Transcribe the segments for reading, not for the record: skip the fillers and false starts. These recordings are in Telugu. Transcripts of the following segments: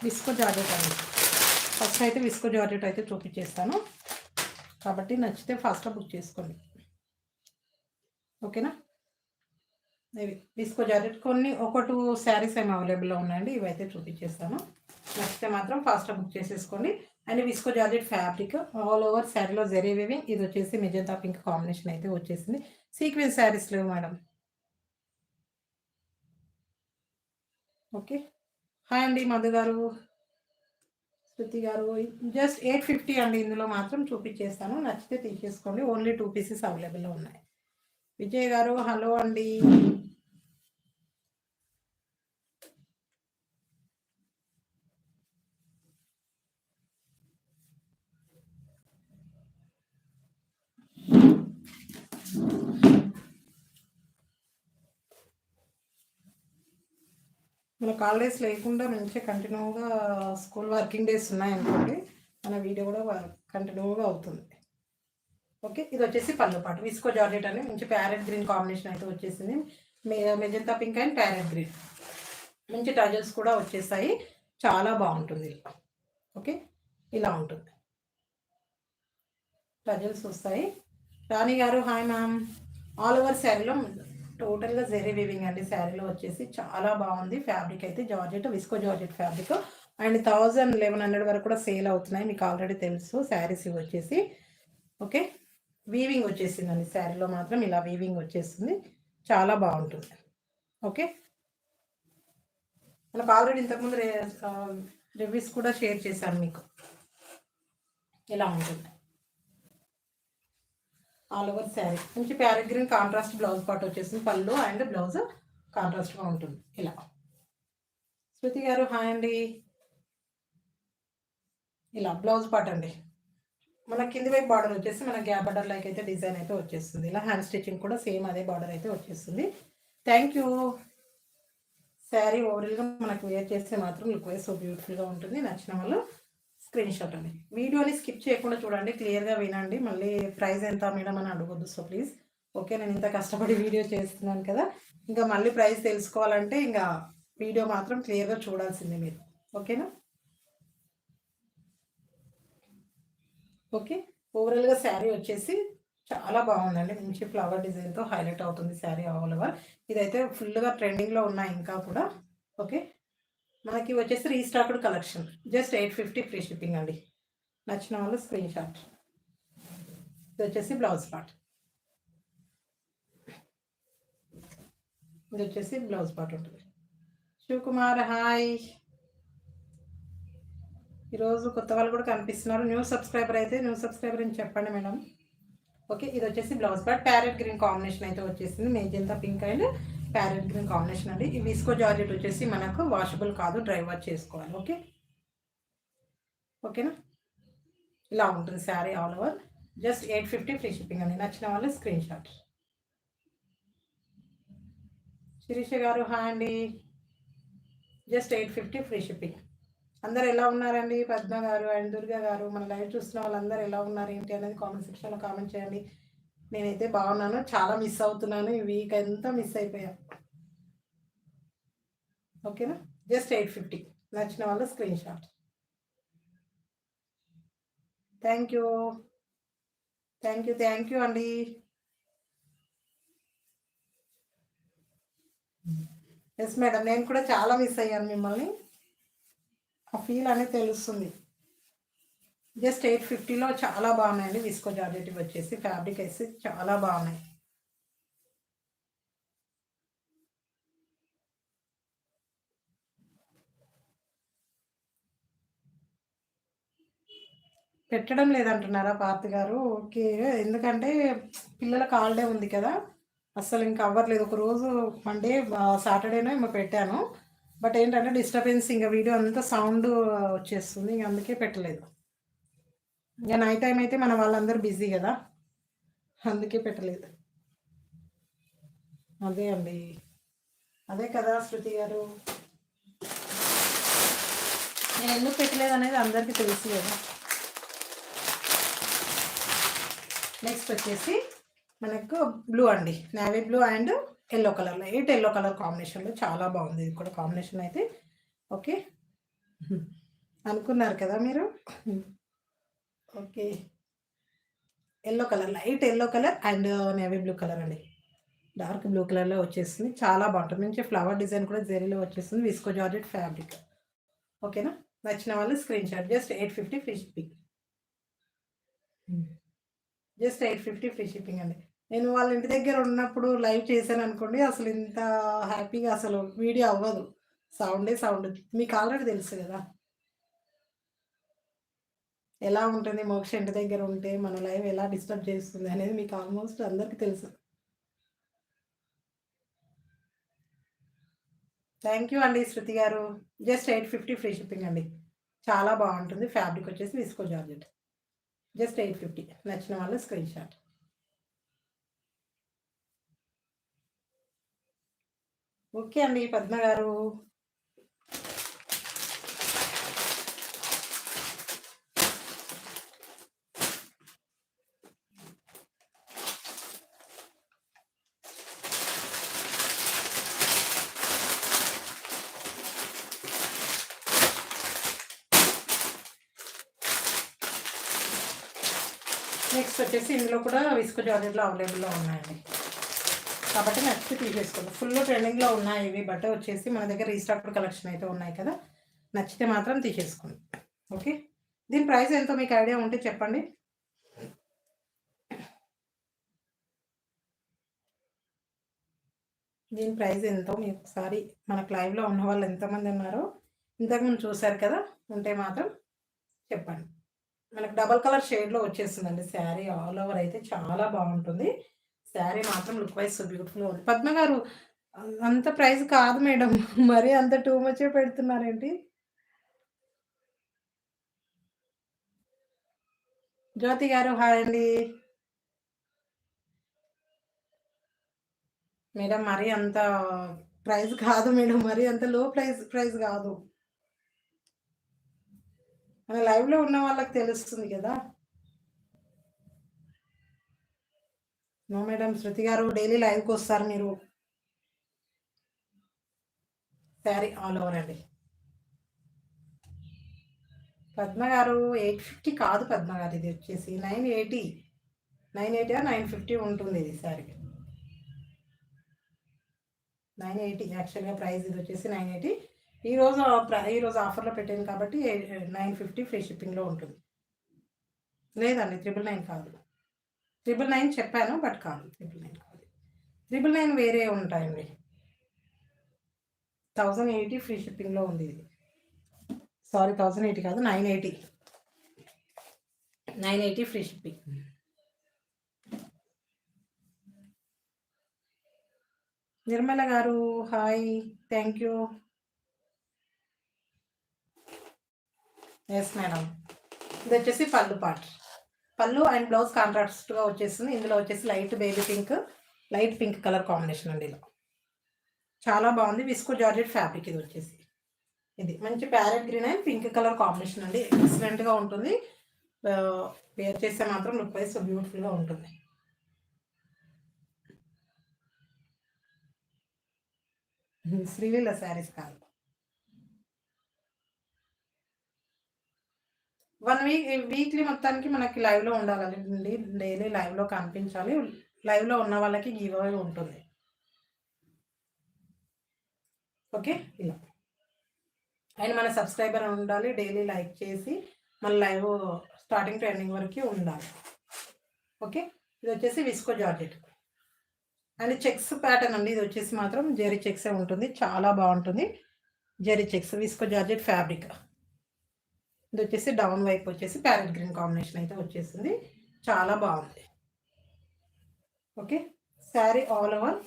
విస్కో జార్జెట్ అండి. ఫస్ట్ అయితే విస్కో జార్జెట్ అయితే చూపించేస్తాను కాబట్టి నచ్చితే ఫాస్ట్గా బుక్ చేసుకోండి. ఓకేనా? ఇవి విస్కో జార్జెట్ కొన్ని 1-2 శారీస్ ఏమో అవైలబుల్లో ఉన్నాయండి. ఇవైతే చూపించేస్తాను. నచ్చితే మాత్రం ఫాస్ట్గా బుక్ చేసేసుకోండి. And visco georgette fabric all over శారీలో జరీ వీవింగ్. ఇది వచ్చేసి మెజంతా పింక్ కాంబినేషన్ అయితే వచ్చేసింది. సీక్వెన్స్ శారీస్ లేవు మేడం. ఓకే. హాయ్ అండి మధు గారు, శృతి గారు. జస్ట్ 850 అండి. ఇందులో మాత్రం చూపించేస్తాను. నచ్చితే తీసేసుకోండి. ఓన్లీ 2 పీసెస్ అవైలబుల్లో ఉన్నాయి. విజయ్ గారు హలో అండి. మన కాలేజ్ లేకుండా మంచిగా కంటిన్యూగా స్కూల్ వర్కింగ్ డేస్ ఉన్నాయనుకోండి, మన వీడియో కూడా కంటిన్యూగా అవుతుంది. ఓకే. ఇది వచ్చేసి పళ్ళు పాటు విస్కో జార్జెట్ అని మంచి ప్యారెట్ గ్రీన్ కాంబినేషన్ అయితే వచ్చేసింది. Magenta pink and parrot green. మంచి టజల్స్ కూడా వచ్చేసాయి. చాలా బాగుంటుంది. ఓకే. ఇలా ఉంటుంది. టజల్స్ వస్తాయి. రాణి గారు హాయ్ మ్యామ్. ఆల్ ఓవర్ శారీలో టోటల్గా జెరీ వీవింగ్ అండి. శారీలో వచ్చేసి చాలా బాగుంది. ఫ్యాబ్రిక్ అయితే georgette, visco georgette fabric. And 1100 వరకు కూడా సేల్ అవుతున్నాయి. మీకు ఆల్రెడీ తెలుసు. శారీస్ ఇవి వచ్చేసి ఓకే. వీవింగ్ వచ్చేసిందండి. శారీలో మాత్రం ఇలా వీవింగ్ వచ్చేస్తుంది. చాలా బాగుంటుంది. ఓకే. మనకు ఆల్రెడీ ఇంతకుముందు రివ్యూస్ కూడా షేర్ చేశాను మీకు. ఇలా ఉంటుంది ఆల్ ఓవర్ శారీ. మంచి parrot green contrast blouse part వచ్చేసింది. పళ్ళు అండ్ బ్లౌజ్ కాంట్రాస్ట్గా ఉంటుంది. ఇలా. శృతి గారు హాయ్ అండి. ఇలా బ్లౌజ్ పార్ట్ అండి. మన కింది వైపు బార్డర్ వచ్చేసి మన గ్యాప్ బార్డర్ లైక్ అయితే డిజైన్ అయితే వచ్చేస్తుంది. ఇలా హ్యాండ్ స్టిచ్చింగ్ కూడా సేమ్ అదే బార్డర్ అయితే వచ్చేస్తుంది. Thank you. శారీ ఓవరాల్గా మనకు వేర్ చేస్తే మాత్రం లుక్ వైజ్ సో బ్యూటిఫుల్గా ఉంటుంది. నచ్చిన వాళ్ళు స్క్రీన్ షాట్ అండి. వీడియోని స్కిప్ చేయకుండా చూడండి, క్లియర్గా వినండి. మళ్ళీ ప్రైస్ ఎంత మేడం అని అడగొద్దు. So please. ఓకే. నేను ఇంత కష్టపడి వీడియో చేస్తున్నాను కదా, ఇంకా మళ్ళీ ప్రైస్ తెలుసుకోవాలంటే ఇంకా వీడియో మాత్రం క్లియర్గా చూడాల్సిందే మీరు. ఓకేనా? ఓకే. ఓవరాల్గా శారీ వచ్చేసి చాలా బాగుందండి. మంచి ఫ్లవర్ డిజైన్తో హైలైట్ అవుతుంది శారీ ఆల్ ఓవర్. ఇదైతే ఫుల్గా ట్రెండింగ్లో ఉన్నాయి ఇంకా కూడా. ఓకే. మనకి వచ్చేసి restocked collection. Just 850 free shipping అండి. నచ్చిన వాళ్ళు స్క్రీన్ షాట్. ఇది వచ్చేసి బ్లౌజ్ పార్ట్. ఇది వచ్చేసి బ్లౌజ్ పార్ట్ ఉంటుంది. శివకుమార్ హాయ్. ఈరోజు కొత్త వాళ్ళు కూడా కనిపిస్తున్నారు. న్యూ సబ్స్క్రైబర్ అయితే న్యూ సబ్స్క్రైబర్ అని చెప్పండి మేడం. ఓకే. ఇది వచ్చేసి blouse part. Parrot green combination అయితే వచ్చేసింది. Magenta pink and parrot green combination అండి. ఈ విస్కో జార్జెట్ వచ్చేసి మనకు వాషబుల్ కాదు, డ్రై వాష్ చేసుకోవాలి. ఓకే. ఓకేనా? ఇలా ఉంటుంది sari all over. Just 850 free shipping అండి. నచ్చిన వాళ్ళు స్క్రీన్ షాట్. శిరీష గారు హాయ్ అండి. Just 850 free shipping. అందరు ఎలా ఉన్నారండి? పద్మ గారు అండ్ దుర్గా గారు, మన లైవ్ చూస్తున్న వాళ్ళందరూ ఎలా ఉన్నారు ఏంటి అనేది కామెంట్ సెక్షన్లో కామెంట్ చేయండి. నేనైతే బాగున్నాను. చాలా మిస్ అవుతున్నాను. ఈ వీక్ అంతా మిస్ అయిపోయా. ఓకేనా? జస్ట్ 850. నచ్చిన వాళ్ళు screen shot. Thank you. Thank you అండి. ఎస్ మేడం, నేను కూడా చాలా మిస్ అయ్యాను మిమ్మల్ని. ఆ ఫీల్ అనేది తెలుస్తుంది. జస్ట్ 850లో చాలా బాగున్నాయండి. విస్కో జార్జెట్ వచ్చేసి ఫ్యాబ్రిక్ వేసి చాలా బాగున్నాయి. పెట్టడం లేదంటున్నారా పార్త్ గారు? ఓకే. ఎందుకంటే పిల్లలకు హాలిడే ఉంది కదా, అస్సలు ఇంకా అవ్వట్లేదు. ఒకరోజు మండే సాటర్డేనో ఏమో పెట్టాను. బట్ ఏంటంటే డిస్టర్బెన్స్, ఇంకా వీడియో అంతా సౌండ్ వచ్చేస్తుంది. ఇంక అందుకే పెట్టలేదు. ఇంకా నైట్ టైం అయితే మన వాళ్ళందరూ బిజీ కదా, అందుకే పెట్టలేదు. అదే అండి, అదే కదా శృతి గారు. నేను ఎందుకు పెట్టలేదు అనేది అందరికీ తెలుసు కదా. నెక్స్ట్ వచ్చేసి మనకు బ్లూ అండి. Navy blue and yellow colour, light yellow colour కాంబినేషన్లో చాలా బాగుంది. ఇది కూడా కాంబినేషన్ అయితే. ఓకే. అనుకున్నారు కదా మీరు. Okay. Yellow colour, light yellow colour and navy blue colour అండి. డార్క్ బ్లూ కలర్‌లో వచ్చేస్తుంది. చాలా బావుంటుంది. మంచి ఫ్లవర్ డిజైన్ కూడా జరీలో వచ్చేస్తుంది. Visco georgette fabric. ఓకేనా? నచ్చిన వాళ్ళు screen shot. Just 850 free shipping. Just 850 free shipping అండి. నేను వాళ్ళ ఇంటి దగ్గర ఉన్నప్పుడు లైవ్ చేశాననుకోండి, అసలు ఇంత హ్యాపీగా అసలు వీడియో అవ్వదు. సౌండే సౌండ్. మీకు ఆల్రెడీ తెలుసు గదా! ఎలా ఉంటుంది మోక్ష ఇంటి దగ్గర ఉంటే మన లైవ్ ఎలా డిస్టర్బ్ చేస్తుంది అనేది మీకు ఆల్మోస్ట్ అందరికీ తెలుసు. థ్యాంక్ యూ అండి శృతి గారు. జస్ట్ 850 ఫ్రీ షిప్పింగ్ అండి. చాలా బాగుంటుంది. ఫ్యాబ్రిక్ వచ్చేసి విస్కో జార్జెట్. జస్ట్ 850. నచ్చిన వాళ్ళు స్క్రీన్ షాట్. ఓకే అండి పద్మ గారు. నెక్స్ట్ వచ్చేసి ఇందులో కూడా విస్కో జార్జెట్లో అవైలబుల్లో ఉన్నాయండి. కాబట్టి నచ్చి తీసేసుకోండి. ఫుల్ ట్రెండింగ్లో ఉన్నాయి ఇవి. బట్ట వచ్చేసి మన దగ్గర రీస్టాక్డ్ కలెక్షన్ అయితే ఉన్నాయి కదా, నచ్చితే మాత్రం తీసేసుకోండి. ఓకే. దీని ప్రైస్ ఎంతో మీకు ఐడియా ఉంటే చెప్పండి. దీని ప్రైస్ ఎంతో మీకు ఒకసారి మనకు లైవ్లో ఉన్న వాళ్ళు ఎంతమంది ఉన్నారో ఇంతకుముందు చూశారు కదా, ఉంటే మాత్రం చెప్పండి. మనకు డబల్ కలర్ షేడ్లో వచ్చేస్తుందండి శారీ. ఆల్ ఓవర్ అయితే చాలా బాగుంటుంది. శారీ మాత్రం లుక్ వైజ్ సో బ్యూటిఫుల్గా ఉంది. పద్మ గారు అంత ప్రైస్ కాదు మేడం. మరీ అంత టూ మచే పెడుతున్నారేంటి? జ్యోతి గారు హాయ్ అండి. మేడం మరీ అంత ప్రైస్ కాదు మేడం. మరీ అంత లో ప్రైస్ కాదు. మన లైవ్లో ఉన్న వాళ్ళకి తెలుస్తుంది కదా. No madam. శృతి గారు డైలీ లైవ్కి వస్తారు మీరు. శారీ ఆల్ ఓవర్ అండి. పద్మ గారు 850 కాదు పద్మ గారు, ఇది వచ్చేసి 980. 980 950 ఉంటుంది ఇది శారీ. 980 యాక్చువల్గా ప్రైస్. ఇది వచ్చేసి 980. ఈరోజు ఆఫర్లో పెట్టాను కాబట్టి 950 ఫ్రీ షిప్పింగ్లో ఉంటుంది. లేదండి 999 కాదు. 999 చెప్పాను బట్ కాదు. 999 కాదు. 999 వేరే ఉంటాయండి. 1080 ఫ్రీ షిప్పింగ్లో ఉంది ఇది. సారీ 1080 కాదు 980. 980 ఫ్రీ షిప్పింగ్. నిర్మల గారు hi. Thank you. Yes madam. ఇది వచ్చేసి పళ్ళు పార్ట్. పళ్ళు అండ్ బ్లౌజ్ కాంట్రాస్ట్గా వచ్చేస్తుంది. ఇందులో వచ్చేసి light baby pink, light pink colour combination అండి. ఇలా చాలా బాగుంది. విస్కో జార్జెట్ ఫ్యాబ్రిక్ ఇది వచ్చేసి. ఇది మంచి parrot green and pink colour combination అండి. ఎక్సలెంట్గా ఉంటుంది. వేర్ చేస్తే మాత్రం లుక్ వైజ్ సో బ్యూటిఫుల్గా ఉంటుంది. శ్రీలీల శారీస్ కాదు. 1 వీక్లీ మొత్తానికి మనకి లైవ్లో ఉండాలండి. డైలీ లైవ్లో కనిపించాలి. లైవ్లో ఉన్న వాళ్ళకి గివ్ అవే ఉంటుంది. ఓకే. ఇలా అండ్ మన సబ్స్క్రైబర్ ఉండాలి. డైలీ లైక్ చేసి మన లైవ్ స్టార్టింగ్ టు ఎండింగ్ వరకు ఉండాలి. ఓకే. ఇది వచ్చేసి viscose georgette and checks pattern అండి. ఇది వచ్చేసి మాత్రం జెరీ చెక్సే ఉంటుంది. చాలా బాగుంటుంది. Zari checks viscose georgette fabric. ఇది వచ్చేసి డౌన్ వైపు వచ్చేసి ప్యారెట్ గ్రీన్ కాంబినేషన్ అయితే వచ్చేసింది. చాలా బాగుంది. ఓకే. శారీ ఆల్ ఓవర్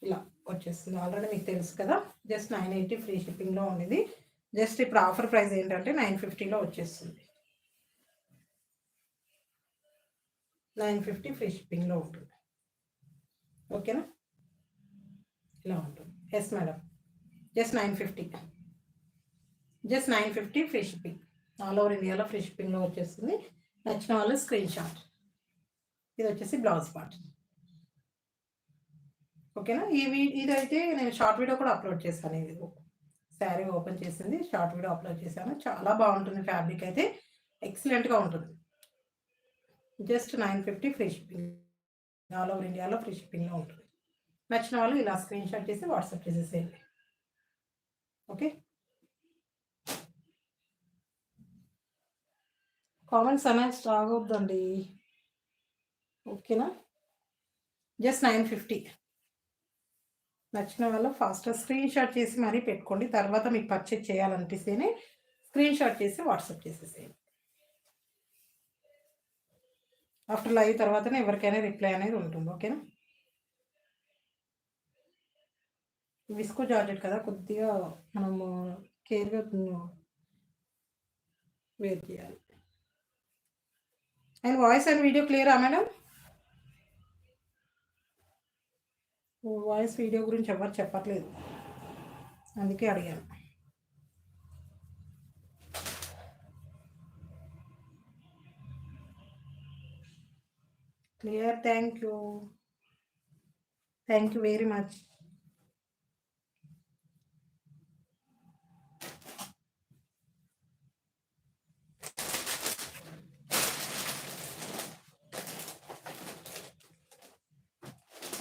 ఇలా వచ్చేస్తుంది. ఆల్రెడీ మీకు తెలుసు కదా. జస్ట్ 980 ఫ్రీ షిప్పింగ్లో ఉండేది. జస్ట్ ఇప్పుడు ఆఫర్ ప్రైస్ ఏంటంటే 950లో వచ్చేస్తుంది. 950 ఫ్రీ షిప్పింగ్లో ఉంటుంది. ఓకేనా. ఇలా ఉంటుంది. Yes madam. Just 950. Just 950 free shipping. All over ఇండియాలో ఫ్రీ షిప్పింగ్లో వచ్చేస్తుంది. నచ్చిన వాళ్ళు స్క్రీన్ షాట్. ఇది వచ్చేసి బ్లౌజ్ పార్ట్. ఓకేనా. ఇదైతే నేను షార్ట్ వీడియో కూడా అప్లోడ్ చేస్తాను. ఇది శారీ ఓపెన్ చేసింది, షార్ట్ వీడియో అప్లోడ్ చేశాను. చాలా బాగుంటుంది, ఫ్యాబ్రిక్ అయితే ఎక్సలెంట్గా ఉంటుంది. Just 950 free shipping, all over ఇండియాలో ఫ్రీ షిప్పింగ్లో ఉంటుంది. నచ్చిన వాళ్ళు ఇలా స్క్రీన్ షాట్ చేసి వాట్సాప్ చేసేసేయండి. ఓకే, కామెంట్స్ అనేది ఆగొద్దండి. ఓకేనా, జస్ట్ 950. నచ్చిన వాళ్ళు ఫాస్ట్గా స్క్రీన్ షాట్ చేసి మరీ పెట్టుకోండి. తర్వాత మీకు పర్చేజ్ చేయాలనిపిస్తేనే స్క్రీన్ షాట్ చేసి వాట్సాప్ చేసేసేయండి. ఆఫ్టర్ లైవ్ తర్వాతనే ఎవరికైనా రిప్లై అనేది ఉంటుంది. ఓకేనా, విస్కో జార్జెట్ కదా, కొద్దిగా మనము కేర్గా వేర్ చేయాలి. అండ్ వాయిస్ అండ్ వీడియో క్లియరా మేడం? వాయిస్ వీడియో గురించి ఎవరు చెప్పట్లేదు, అందుకే అడిగాను. Clear, thank you very much.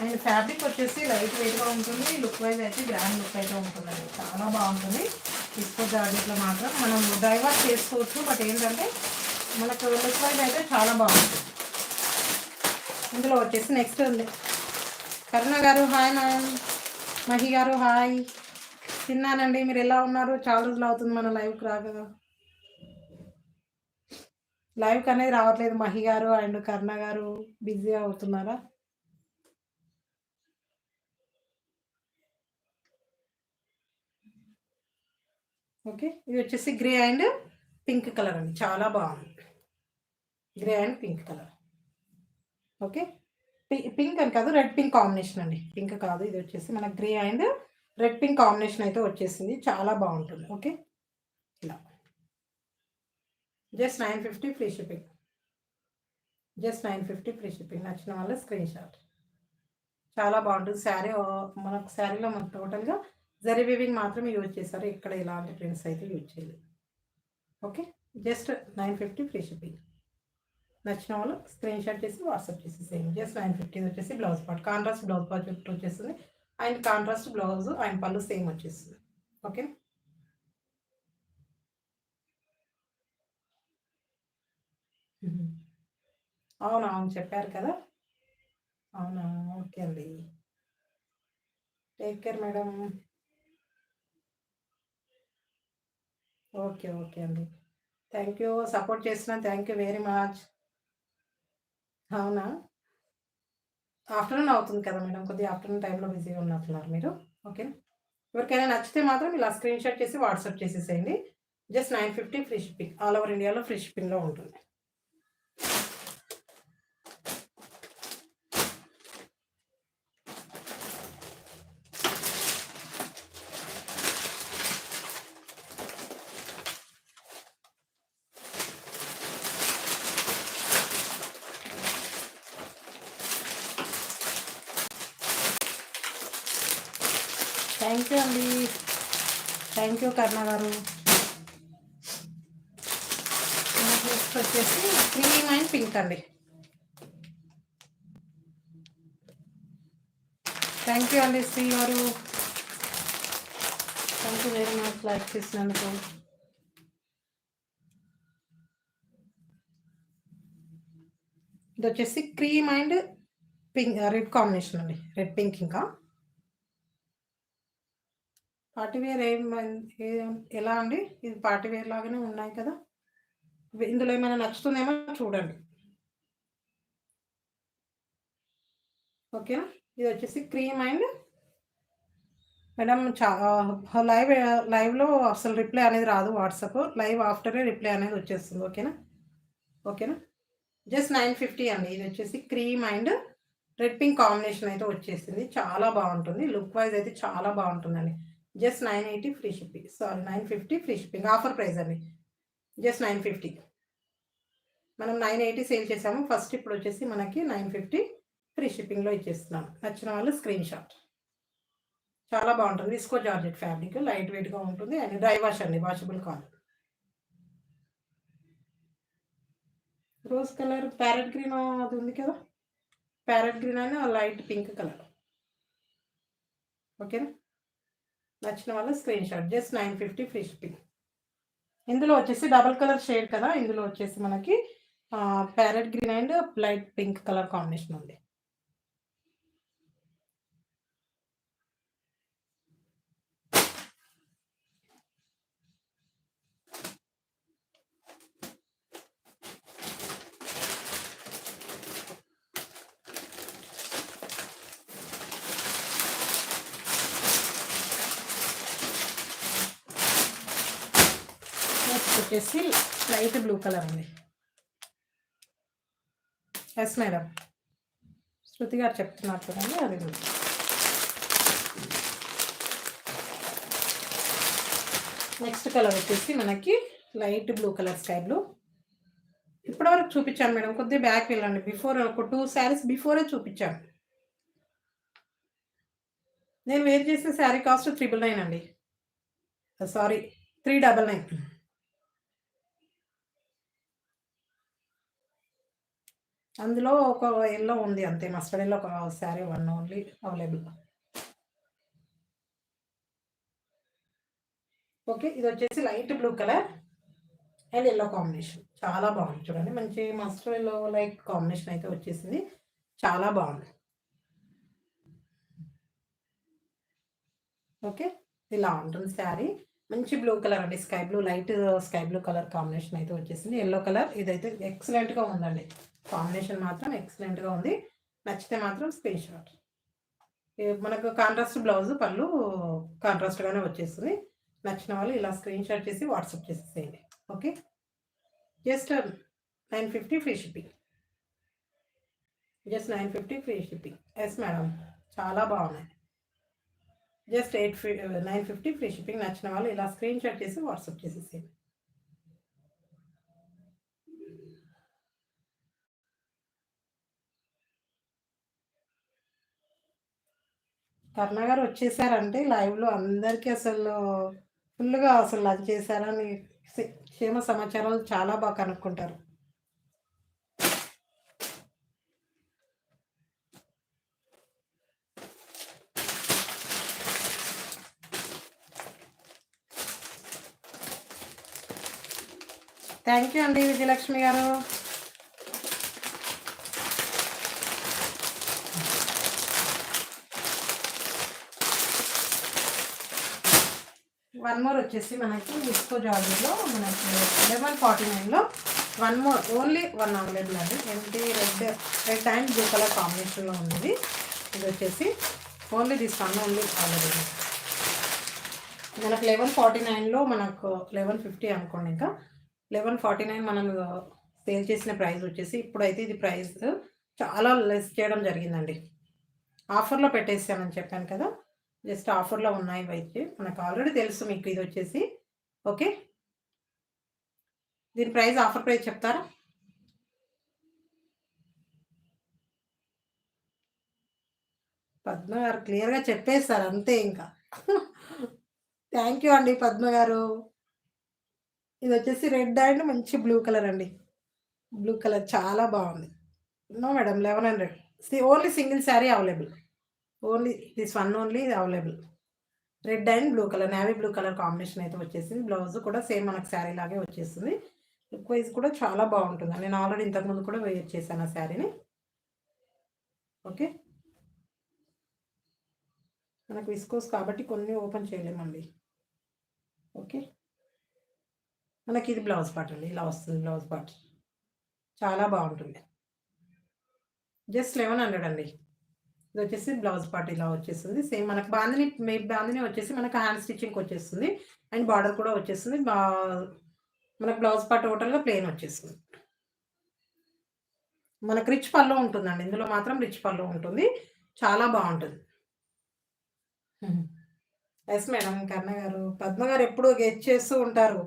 And fabric వచ్చేసి లైట్ వెయిట్గా ఉంటుంది, లుక్ వైజ్ అయితే గ్రాండ్ లుక్ అయితే ఉంటుందండి, చాలా బాగుంటుంది. విస్కో జార్జెట్లో మాత్రం మనం డైవర్ట్ చేసుకోవచ్చు, బట్ ఏంటంటే మనకు లుక్ వైజ్ అయితే చాలా బాగుంటుంది. ఇందులో వచ్చేసి నెక్స్ట్ ఉంది కరుణ గారు, హాయ్ మ్యామ్. మహి గారు హాయ్, తిన్నానండి, మీరు ఎలా ఉన్నారు? చాలా రోజులు అవుతుంది మన లైవ్కి రాగా, లైవ్కి అనేది రావట్లేదు. మహి గారు అండ్ కరుణ గారు బిజీ అవుతున్నారా? ఓకే, ఇది వచ్చేసి గ్రే అండ్ పింక్ కలర్ అండి, చాలా బాగుంది. Grey and pink colour. Okay, pink అని కాదు, రెడ్ పింక్ కాంబినేషన్ అండి, పింక్ కాదు. ఇది వచ్చేసి మన grey and red pink combination అయితే వచ్చేసింది, చాలా బాగుంటుంది. ఓకే, ఇలా just 950 free shipping, just 950 free shipping. నచ్చిన వాళ్ళ స్క్రీన్ షాట్. చాలా బాగుంటుంది శారీ. మనకు శారీలో మనకు టోటల్గా జరీ వీవింగ్ మాత్రమే యూజ్ చేశారు, ఇక్కడ ఇలాంటి ప్రింట్స్ అయితే యూజ్ చేయలేదు. Okay, just 950 free shipping. నచ్చిన వాళ్ళు స్క్రీన్ షాట్ చేసి వాట్సాప్ చేసేసేయండి. జస్ట్ 950 వచ్చేసి blouse part, contrast blouse part వచ్చేస్తుంది. అండ్ కాంట్రాస్ట్ బ్లౌజ్ అండ్ పళ్ళు సేమ్ వచ్చేస్తుంది. ఓకే, అవునా, అవును చెప్పారు కదా. అవునా, ఓకే అండి, take care madam. Okay okay అండి, థ్యాంక్ యూ, సపోర్ట్ చేసిన థ్యాంక్ యూ వెరీ మచ్. అవునా, ఆఫ్టర్నూన్ అవుతుంది కదా మేడం, కొద్దిగా ఆఫ్టర్నూన్ టైంలో బిజీగా ఉన్నట్టున్నారు మీరు. ఓకే, ఎవరికైనా నచ్చితే మాత్రం ఇలా స్క్రీన్ షాట్ చేసి వాట్సాప్ చేసేసేయండి. Just 950 free shipping, all over ఇండియాలో ఫ్రీ షిప్పింగ్లో ఉంటుంది. థ్యాంక్ యూ అండి, థ్యాంక్ యూ కరుణ గారు. నెక్స్ట్ వచ్చేసి క్రీమ్ అండ్ పింక్ అండి. థ్యాంక్ యూ అండి శ్రీ గారు, thank you very much like చేసినందుకు. ఇది వచ్చేసి cream and pink red combination అండి, రెడ్ పింక్. ఇంకా పార్టీవేర్ ఎలా అండి, ఇది పార్టీవేర్ లాగానే ఉన్నాయి కదా. ఇందులో ఏమైనా నచ్చుతుందేమో చూడండి. ఓకేనా, ఇది వచ్చేసి క్రీమ్ అండ్ మేడం లైవ్లో అసలు రిప్లై అనేది రాదు, వాట్సాప్ లైవ్ ఆఫ్టరే రిప్లై అనేది వచ్చేస్తుంది. ఓకేనా, ఓకేనా, జస్ట్ 950 అండి. ఇది వచ్చేసి cream and red pink combination అయితే వచ్చేసింది, చాలా బాగుంటుంది. లుక్ వైజ్ అయితే చాలా బాగుంటుందండి. Just 980 free shipping, sorry 950 free shipping, offer price అండి. జస్ట్ 950, మనం 980 సేల్ చేసాము ఫస్ట్, ఇప్పుడు వచ్చేసి మనకి 950 ఫ్రీ షిప్పింగ్లో ఇచ్చేస్తున్నాం. నచ్చిన వాళ్ళు స్క్రీన్ షాట్. చాలా బాగుంటుంది. విస్కో జార్జెట్ ఫ్యాబ్రిక్ లైట్ వెయిట్‌గా ఉంటుంది అండ్ డ్రై వాష్ అండి. వాషబుల్ కాదు. రోజ్ కలర్ ప్యారెట్ గ్రీన్ అది ఉంది కదా! ప్యారెట్ గ్రీన్ అయినా లైట్ పింక్ కలర్. ఓకేనా? నచ్చిన వాళ్ళు స్క్రీన్‌షాట్. Just 950 free shipping. ఇందులో వచ్చేసి డబుల్ కలర్ షేడ్ కదా! ఇందులో వచ్చేసి మనకి parrot green and light pink colour combination ఉంది. నెక్స్ట్ వచ్చేసి లైట్ బ్లూ కలర్ అండి. Yes madam. శృతి గారు చెప్తున్నారు చూడండి అది. నెక్స్ట్ కలర్ వచ్చేసి మనకి light blue colour sky blue. ఇప్పటివరకు చూపించాను మేడం. కొద్దిగా బ్యాక్ వెళ్ళండి. బిఫోర్ ఒక 2 శారీస్ బిఫోరే చూపించాను. నేను వేర్ చేసిన శారీ కాస్ట్ 999 అండి. సారీ 399. అందులో ఒక ఎల్లో ఉంది అంతే. మస్టర్డ్ ఎల్లో ఒక శారీ 1 ఓన్లీ అవైలబుల్. ఓకే. ఇది వచ్చేసి light blue colour and yellow combination. చాలా బాగుంది చూడండి. మంచి మస్టర్డ్ ఎల్లో లైట్ కాంబినేషన్ అయితే వచ్చేసింది. చాలా బాగుంది. ఓకే. ఇలా ఉంటుంది శారీ. మంచి బ్లూ కలర్ అండి. Sky blue light sky blue colour combination అయితే వచ్చేసింది. ఎల్లో కలర్ ఇదైతే ఎక్సలెంట్‌గా ఉందండి. కాంబినేషన్ మాత్రం ఎక్సలెంట్‌గా ఉంది. నచ్చితే మాత్రం స్క్రీన్ షాట్. మనకు కాంట్రాస్ట్ బ్లౌజ్ పళ్ళు కాంట్రాస్ట్‌గానే వచ్చేస్తుంది. నచ్చిన వాళ్ళు ఇలా స్క్రీన్ షాట్ చేసి వాట్సాప్ చేసేసేయండి. Okay. Just 950 free shipping. Just 950 free shipping. Yes madam. చాలా బాగున్నాయి. Just 950 free shipping. నచ్చిన వాళ్ళు ఇలా స్క్రీన్ షాట్ చేసి వాట్సాప్ చేసేసేయండి. కర్ణ గారు వచ్చేసారంటే లైవ్లో అందరికీ అసలు ఫుల్గా అసలు లంచ్ చేశారని క్షేమ సమాచారాలు చాలా బాగా కనుక్కుంటారు. థ్యాంక్ యూ అండి విజయలక్ష్మి గారు. వన్ మోర్ వచ్చేసి మనకి విస్కో జార్జెట్లో మనకి 1149లో వన్ మోర్ ఓన్లీ 1 అవైలబుల్ అండి. ఏంటి రెడ్ అండ్ బ్లూ కలర్ కాంబినేషన్లో ఉంది. ఇది వచ్చేసి only this one only available. మనకు 1149లో మనకు 1150 అనుకోండి. ఇంకా 1149 మనం సేల్ చేసిన ప్రైస్ వచ్చేసి ఇప్పుడైతే ఇది ప్రైస్ చాలా లెస్ చేయడం జరిగిందండి. ఆఫర్లో పెట్టేసామని చెప్పాను కదా! జస్ట్ ఆఫర్లో ఉన్నాయి అయితే మనకు ఆల్రెడీ తెలుసు మీకు ఇది వచ్చేసి. ఓకే. దీని ప్రైస్ ఆఫర్ ప్రైస్ చెప్తారా? పద్మ గారు క్లియర్‌గా చెప్పేసారు అంతే ఇంకా. థ్యాంక్ యూ అండి పద్మ గారు. ఇది వచ్చేసి రెడ్ అండ్ మంచి బ్లూ కలర్ అండి. బ్లూ కలర్ చాలా బాగుంది. No madam 1100. Only single sari available. Only this one only available. Red and blue colour navy blue colour combination అయితే వచ్చేసింది. బ్లౌజ్ కూడా సేమ్ మనకు శారీ లాగే వచ్చేస్తుంది. లుక్ వైజ్ కూడా చాలా బాగుంటుంది. నేను ఆల్రెడీ ఇంతకుముందు కూడా వేర్ చేశాను ఆ శారీని. ఓకే. మనకు విస్కోస్ కాబట్టి కొన్ని ఓపెన్ చేయలేమండి. ఓకే. మనకి ఇది బ్లౌజ్ పార్ట్ అండి. ఇలా వస్తుంది బ్లౌజ్ పార్ట్. చాలా బాగుంటుంది. జస్ట్ 1100 అండి. ఇది వచ్చేసి బ్లౌజ్ పార్ట్ ఇలా వచ్చేస్తుంది. సేమ్ మనకు బాందిని వచ్చేసి మనకు హ్యాండ్ స్టిచ్చింగ్‌కి వచ్చేస్తుంది. అండ్ బార్డర్ కూడా వచ్చేస్తుంది. మనకు బ్లౌజ్ పార్ట్ టోటల్‌గా ప్లెయిన్ వచ్చేస్తుంది. మనకు రిచ్ పళ్ళు ఉంటుందండి. ఇందులో మాత్రం రిచ్ పళ్ళు ఉంటుంది. చాలా బాగుంటుంది. Yes madam. కర్ణ గారు, పద్మ గారు ఎప్పుడూ గెస్ చేస్తూ ఉంటారు.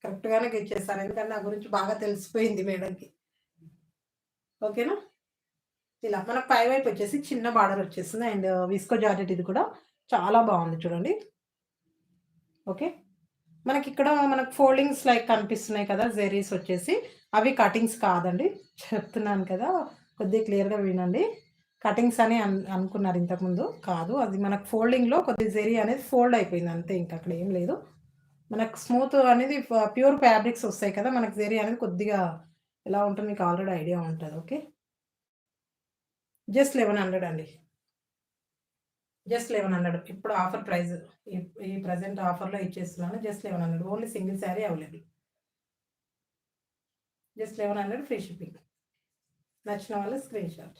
కరెక్ట్‌గానే గెస్ చేస్తారు. ఎందుకంటే నా గురించి బాగా తెలిసిపోయింది మేడంకి. ఓకేనా? ఇలా మనకు పై వైపు వచ్చేసి చిన్న బార్డర్ వచ్చేస్తుంది. అండ్ విస్కో జార్జెట్ ఇది కూడా చాలా బాగుంది చూడండి. ఓకే. మనకిక్కడ మనకు ఫోల్డింగ్స్ లైక్ కనిపిస్తున్నాయి కదా! జెరీస్ వచ్చేసి. అవి కటింగ్స్ కాదండి. చెప్తున్నాను కదా! కొద్దిగా క్లియర్‌గా వినండి. కటింగ్స్ అని అనుకున్నారు ఇంతకుముందు. కాదు. అది మనకు ఫోల్డింగ్‌లో కొద్దిగా జెరీ అనేది ఫోల్డ్ అయిపోయింది అంతే. ఇంక అక్కడ ఏం లేదు. మనకు స్మూత్ అనేది ప్యూర్ ఫ్యాబ్రిక్స్ వస్తాయి కదా! మనకు జెరీ అనేది కొద్దిగా ఎలా ఉంటుంది మీకు ఆల్రెడీ ఐడియా ఉంటది. ఓకే. జస్ట్ 1100 అండి. జస్ట్ 1100 ఇప్పుడు ఆఫర్ ప్రైస్. ఈ ఈ ప్రెజెంట్ ఆఫర్‌లో ఇచ్చేస్తున్నాను. Just 1100 only single sari available. Just 1100 free shipping. నచ్చిన వాళ్ళు స్క్రీన్ షాట్.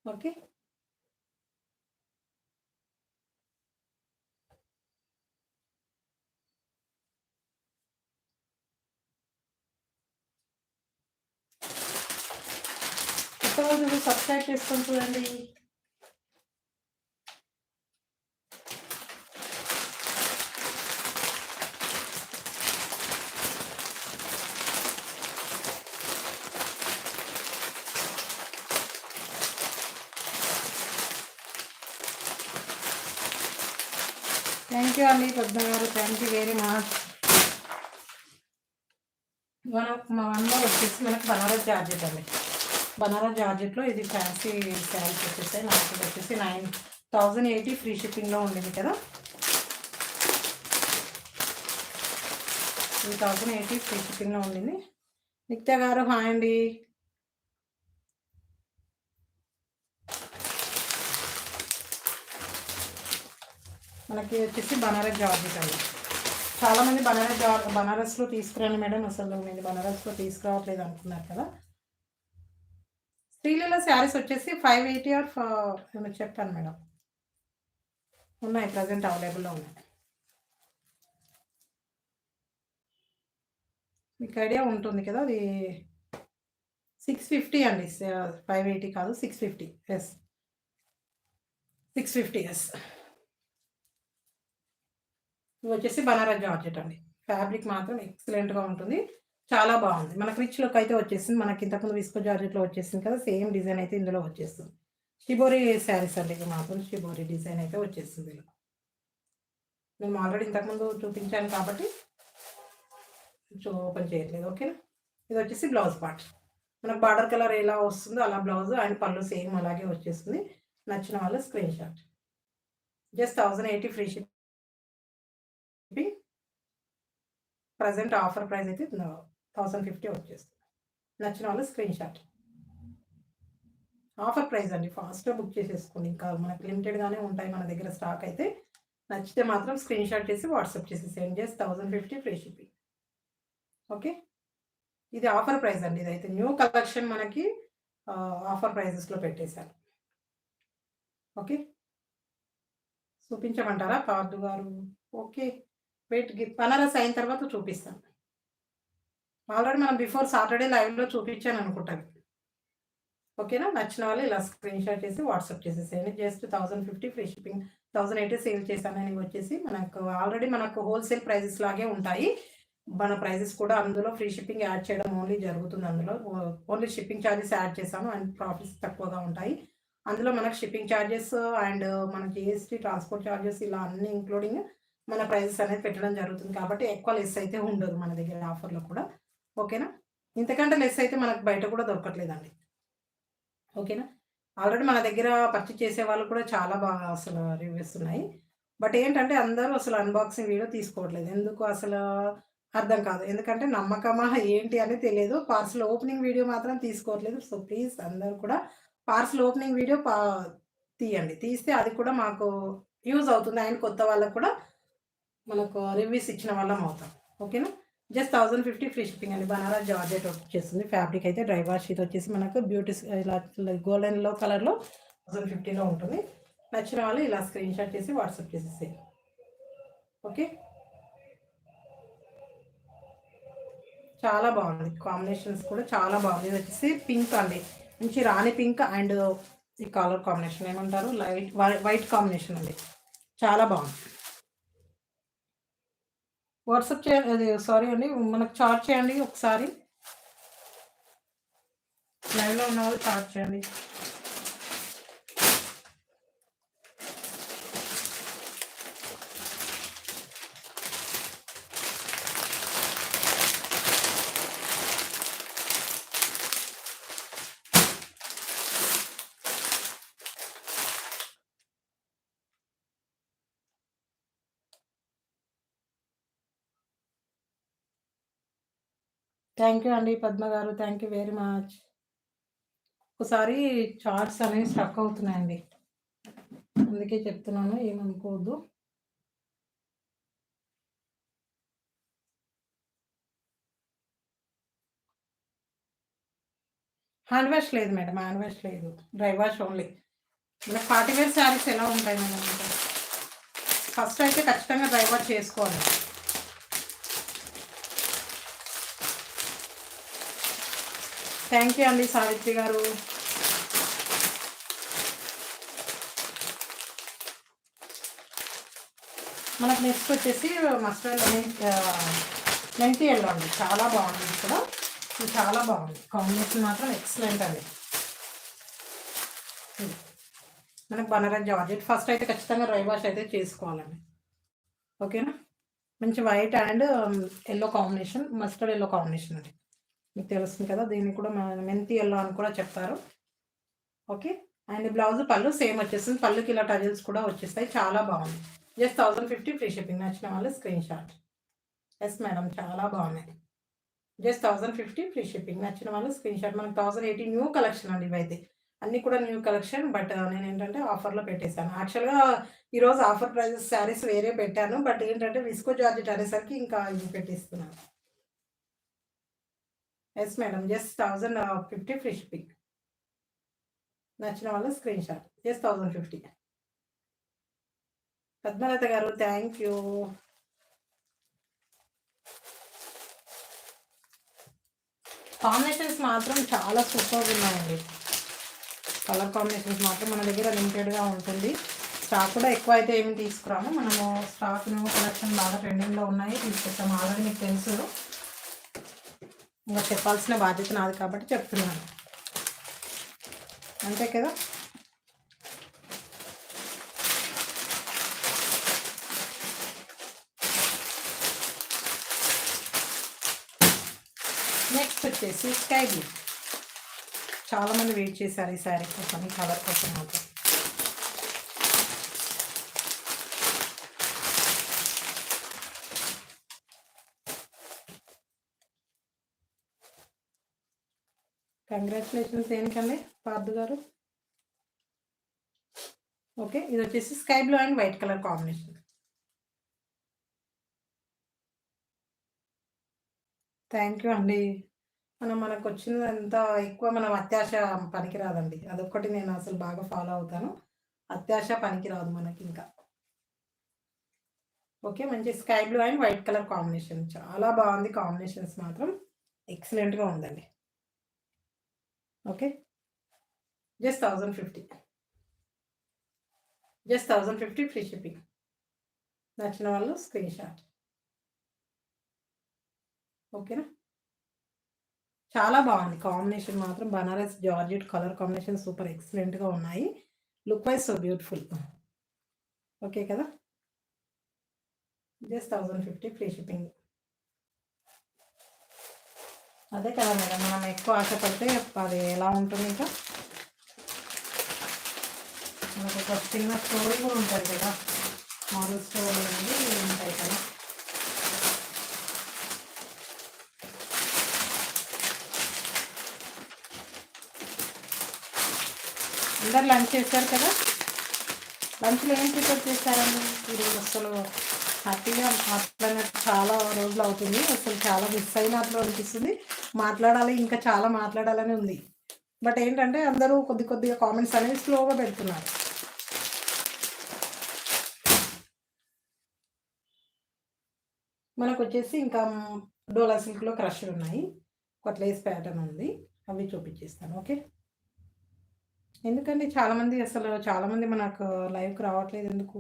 ఓకే. కొత్త వాళ్ళు సబ్స్క్రైబ్ చేసుకొని చూడండి. థ్యాంక్ యూ అండి పద్మ గారు. Thank you very much. మా వన్లో వచ్చేసి మనకు బనారస్ జార్జెట్ అండి. బనారస్ జార్జెట్‌లో ఇది ఫ్యాన్సీ శారీస్ వచ్చేసాయి. నాకు ఇది వచ్చేసి 9080 ఫ్రీ షిప్పింగ్‌లో ఉండింది కదా! 3080 ఫ్రీ షిప్పింగ్‌లో ఉండింది. నిత్య గారు హాయ్ అండి. మనకి వచ్చేసి బనారస్ జార్జెట్ అండి. చాలామంది బనారస్‌లో తీసుకురండి మేడం. అసలు మీది బనారస్‌లో తీసుకురావట్లేదు అంటున్నారు కదా! శ్రీలీల శారీస్ వచ్చేసి 580 ఆర్ ఏమో చెప్పాను మేడం. ఉన్నాయి ప్రెజెంట్ అవైలబుల్‌లో ఉన్నాయి. మీకు ఐడియా ఉంటుంది కదా! అది 650 అండి. 580 కాదు 650. యెస్. 650 యెస్. ఇవి వచ్చేసి బనారస్ జార్జెట్ అండి. ఫ్యాబ్రిక్ మాత్రం ఎక్సలెంట్‌గా ఉంటుంది. చాలా బాగుంది. మనకు రిచ్ లుక్ అయితే వచ్చేసింది. మనకి ఇంతకుముందు విస్కో జార్జెట్‌లో వచ్చేసింది కదా! సేమ్ డిజైన్ అయితే ఇందులో వచ్చేస్తుంది. షిబోరి శారీస్ అండి. ఇవి మాత్రం షిబోరి డిజైన్ అయితే వచ్చేస్తుంది ఇలా. మేము ఆల్రెడీ ఇంతకుముందు చూపించాను కాబట్టి ఓపెన్ చేయట్లేదు. ఓకేనా? ఇది వచ్చేసి బ్లౌజ్ పార్ట్. మనకు బార్డర్ కలర్ ఎలా వస్తుందో అలా బ్లౌజ్ అండ్ పళ్ళు సేమ్ అలాగే వచ్చేస్తుంది. నచ్చిన వాళ్ళు screen shot. Just 1080 free shipping. Present offer price అయితే 1050 వచ్చేస్తుంది. నచ్చిన వాళ్ళు స్క్రీన్ షాట్. ఆఫర్ ప్రైస్ అండి. ఫాస్ట్‌గా బుక్ చేసేసుకోండి. ఇంకా మనకు లిమిటెడ్‌గానే ఉంటాయి మన దగ్గర స్టాక్ అయితే. నచ్చితే మాత్రం స్క్రీన్ షాట్ చేసి వాట్సాప్ చేసేసేయండి. Just 1050 free shipping. ఓకే. ఇది ఆఫర్ ప్రైస్ అండి. ఇదైతే న్యూ కలెక్షన్ మనకి ఆఫర్ ప్రైజెస్‌లో పెట్టేశారు. ఓకే. చూపించమంటారా పార్దు గారు? ఓకే. వెయిట్ బనారస్ అయిన తర్వాత చూపిస్తాను. ఆల్రెడీ మనం బిఫోర్ సాటర్‌డే లైవ్‌లో చూపించాను అనుకుంటాను. ఓకేనా? నచ్చిన వాళ్ళు ఇలా స్క్రీన్ షాట్ చేసి వాట్సాప్ చేసేసేయండి. Just 1050 free shipping. 1080 సేల్ చేశానని వచ్చేసి మనకు హోల్‌సేల్ ప్రైజెస్ లాగే ఉంటాయి. మన ప్రైజెస్ కూడా అందులో ఫ్రీ షిప్పింగ్ యాడ్ చేయడం ఓన్లీ జరుగుతుంది అందులో. ఓన్లీ షిప్పింగ్ చార్జెస్ యాడ్ చేశాను అండ్ ప్రాఫిట్స్ తక్కువగా ఉంటాయి. అందులో మనకు షిప్పింగ్ చార్జెస్ అండ్ మన జీఎస్టీ, ట్రాన్స్‌పోర్ట్ చార్జెస్ ఇలా అన్నీ ఇంక్లూడింగ్ మన ప్రైజెస్ అనేది పెట్టడం జరుగుతుంది. కాబట్టి ఎక్కువ లెస్ అయితే ఉండదు మన దగ్గర ఆఫర్‌లో కూడా. ఓకేనా? ఇంతకంటే లెస్ అయితే మనకు బయట కూడా దొరకట్లేదండి. ఓకేనా? ఆల్రెడీ మన దగ్గర పర్చేజ్ చేసేవాళ్ళు కూడా చాలా బాగా అసలు రివ్యూస్ ఉన్నాయి. బట్ ఏంటంటే అందరూ అసలు అన్బాక్సింగ్ వీడియో తీసుకోవట్లేదు. ఎందుకు అసలు అర్థం కాదు. ఎందుకంటే నమ్మకమా ఏంటి అని తెలియదు. పార్సెల్ ఓపెనింగ్ వీడియో మాత్రం తీసుకోవట్లేదు. సో, ప్లీజ్ అందరూ కూడా పార్సెల్ ఓపెనింగ్ వీడియో తీయండి. తీస్తే అది కూడా మాకు యూజ్ అవుతుంది. అండ్ కొత్త వాళ్ళకి కూడా మనకు రివ్యూస్ ఇచ్చిన వాళ్ళం అవుతాం. ఓకేనా? జస్ట్ 1050 ఫ్రీ షిప్పింగ్ అండి. బనారస్ జార్జెట్ వచ్చేస్తుంది. ఫ్యాబ్రిక్ అయితే డ్రై వాష్ ఇది వచ్చేసి మనకు ఇలా గోల్డెన్‌లో కలర్‌లో 1050లో ఉంటుంది. నచ్చిన వాళ్ళు ఇలా స్క్రీన్ షాట్ చేసి వాట్సాప్ చేసేసేయండి. ఓకే. చాలా బాగుంది. కాంబినేషన్స్ కూడా చాలా బాగుంది. ఇది వచ్చేసి పింక్ అండి. మంచి రాణి పింక్ అండ్ ఈ కలర్ కాంబినేషన్ ఏమంటారు? వైట్ కాంబినేషన్ అండి. చాలా బాగుంది. వాట్సాప్ అది సారీ అండి. మనకు చాట్ చేయండి ఒకసారి. లైవ్‌లో ఉన్నవాళ్ళు చాట్ చేయండి. థ్యాంక్ యూ అండి పద్మ గారు. Thank you very much. ఒకసారి చార్ట్స్ అనేవి స్ట్రక్ అవుతున్నాయండి. అందుకే చెప్తున్నాను, ఏమనుకోవద్దు. హ్యాండ్ వాష్ లేదు మేడం, హ్యాండ్ వాష్ లేదు, డ్రై వాష్ ఓన్లీ. మనకి పార్టీ వేర్ శారీస్ ఎలా ఉంటాయి మేడం అంటే ఫస్ట్ అయితే ఖచ్చితంగా డ్రై వాష్ చేసుకోవాలి. థ్యాంక్ యూ అండి సావిత్రి గారు. మనకు నెక్స్ట్ వచ్చేసి మస్టర్డ్ మెంతి ఎల్లో అండి, చాలా బాగుంది ఇక్కడ. ఇది చాలా బాగుంది, కాంబినేషన్ మాత్రం ఎక్సలెంట్ అండి. మనకు బనారస్ జార్జెట్ ఫస్ట్ అయితే ఖచ్చితంగా డ్రై వాష్ అయితే చేసుకోవాలండి. ఓకేనా. మంచి white and yellow combination, mustard yellow combination అండి. మీకు తెలుస్తుంది కదా, దీన్ని కూడా మెంతి ఎల్లో అని కూడా చెప్తారు. ఓకే. అండ్ బ్లౌజ్ పళ్ళు సేమ్ వచ్చేస్తుంది, పళ్ళుకి ఇలా టజల్స్ కూడా వచ్చేస్తాయి, చాలా బాగుంది. Just 1050 free shipping. నచ్చిన వాళ్ళు స్క్రీన్ షాట్. ఎస్ మేడం, చాలా బాగున్నాయి. Just 1050 free shipping. నచ్చిన వాళ్ళు స్క్రీన్ షాట్. మనకు 1080 న్యూ కలెక్షన్ అండి ఇవైతే, అన్నీ కూడా న్యూ కలెక్షన్. బట్ నేను ఏంటంటే ఆఫర్లో పెట్టేశాను. యాక్చువల్గా ఈరోజు ఆఫర్ ప్రైజెస్ శారీస్ వేరే పెట్టాను, బట్ ఏంటంటే విస్కో జార్జెట్ అనేసరికి ఇంకా ఇది పెట్టిస్తున్నాను. Yes madam, just 1050 free shipping. నచ్చిన వాళ్ళు స్క్రీన్ షాట్. జస్ట్ 1050. పద్మలత గారు థ్యాంక్ యూ. కాంబినేషన్స్ మాత్రం చాలా సూపర్గా ఉన్నాయండి. కలర్ కాంబినేషన్స్ మాత్రం మన దగ్గర లిమిటెడ్గా ఉంటుంది. స్టాక్ కూడా ఎక్కువ అయితే ఏమి తీసుకురాము మనము. స్టాక్ను కలెక్షన్ బాగా ట్రెండింగ్లో ఉన్నాయి, తీసుకొచ్చాము. ఆల్రెడీ మీకు తెలుసు, ఇంకా చెప్పాల్సిన బాధ్యత నాది కాబట్టి చెప్తున్నాను, అంతే కదా. నెక్స్ట్ వచ్చేసి స్కై బ్లూ. చాలామంది వెయిట్ చేశారు ఈ శారీ కోసం, ఈ కలర్ కోసం మాత్రం. కంగ్రాచులేషన్స్ ఏంటండి పార్దు గారు. ఓకే, ఇది వచ్చేసి sky blue and white colour combination. Thank you అండి. మనకు వచ్చినంత ఎక్కువ మనం అత్యాశ పనికిరాదండి, అదొక్కటి నేను అసలు బాగా ఫాలో అవుతాను. అత్యాశ పనికిరాదు మనకి ఇంకా. ఓకే, మంచి sky blue and white colour combination, చాలా బాగుంది. కాంబినేషన్స్ మాత్రం ఎక్సలెంట్గా ఉందండి. Okay, just 1050. Just 1050 free shipping. నచ్చిన వాళ్ళు స్క్రీన్ షాట్. ఓకేనా. చాలా బాగుంది కాంబినేషన్ మాత్రం. Banaras georgette colour combination super ఎక్సలెంట్గా ఉన్నాయి. Look wise so beautiful. Okay కదా. Just 1050 free shipping. అదే కదా మేడం, మనం ఎక్కువ ఆశపడితే అది ఎలా ఉంటుంది. ఇంకా మనకు ఒక చిన్న స్టోరీ కూడా ఉంటుంది కదా, మారల్ స్టోరీ అనేది ఉంటాయి కదా. అందరు లంచ్ చేశారు కదా. లంచ్లో ఏం ప్రిపేర్ చేస్తారండి ఈరోజు? అసలు హ్యాపీగా మాట్లాడినట్టు చాలా రోజులు అవుతుంది, అసలు చాలా మిస్ అయినట్లు అనిపిస్తుంది. మాట్లాడాలి, ఇంకా చాలా మాట్లాడాలని ఉంది. బట్ ఏంటంటే అందరూ కొద్దిగా కామెంట్స్ అనేవి స్లోగా పెడుతున్నారు. మనకు వచ్చేసి ఇంకా డోలా సిల్క్లో క్రష్ ఉన్నాయి, ఒక లేస్ ప్యాటర్న్ ఉంది, అవి చూపించేస్తాను. ఓకే. ఎందుకండి చాలామంది మనకు లైవ్కి రావట్లేదు ఎందుకు?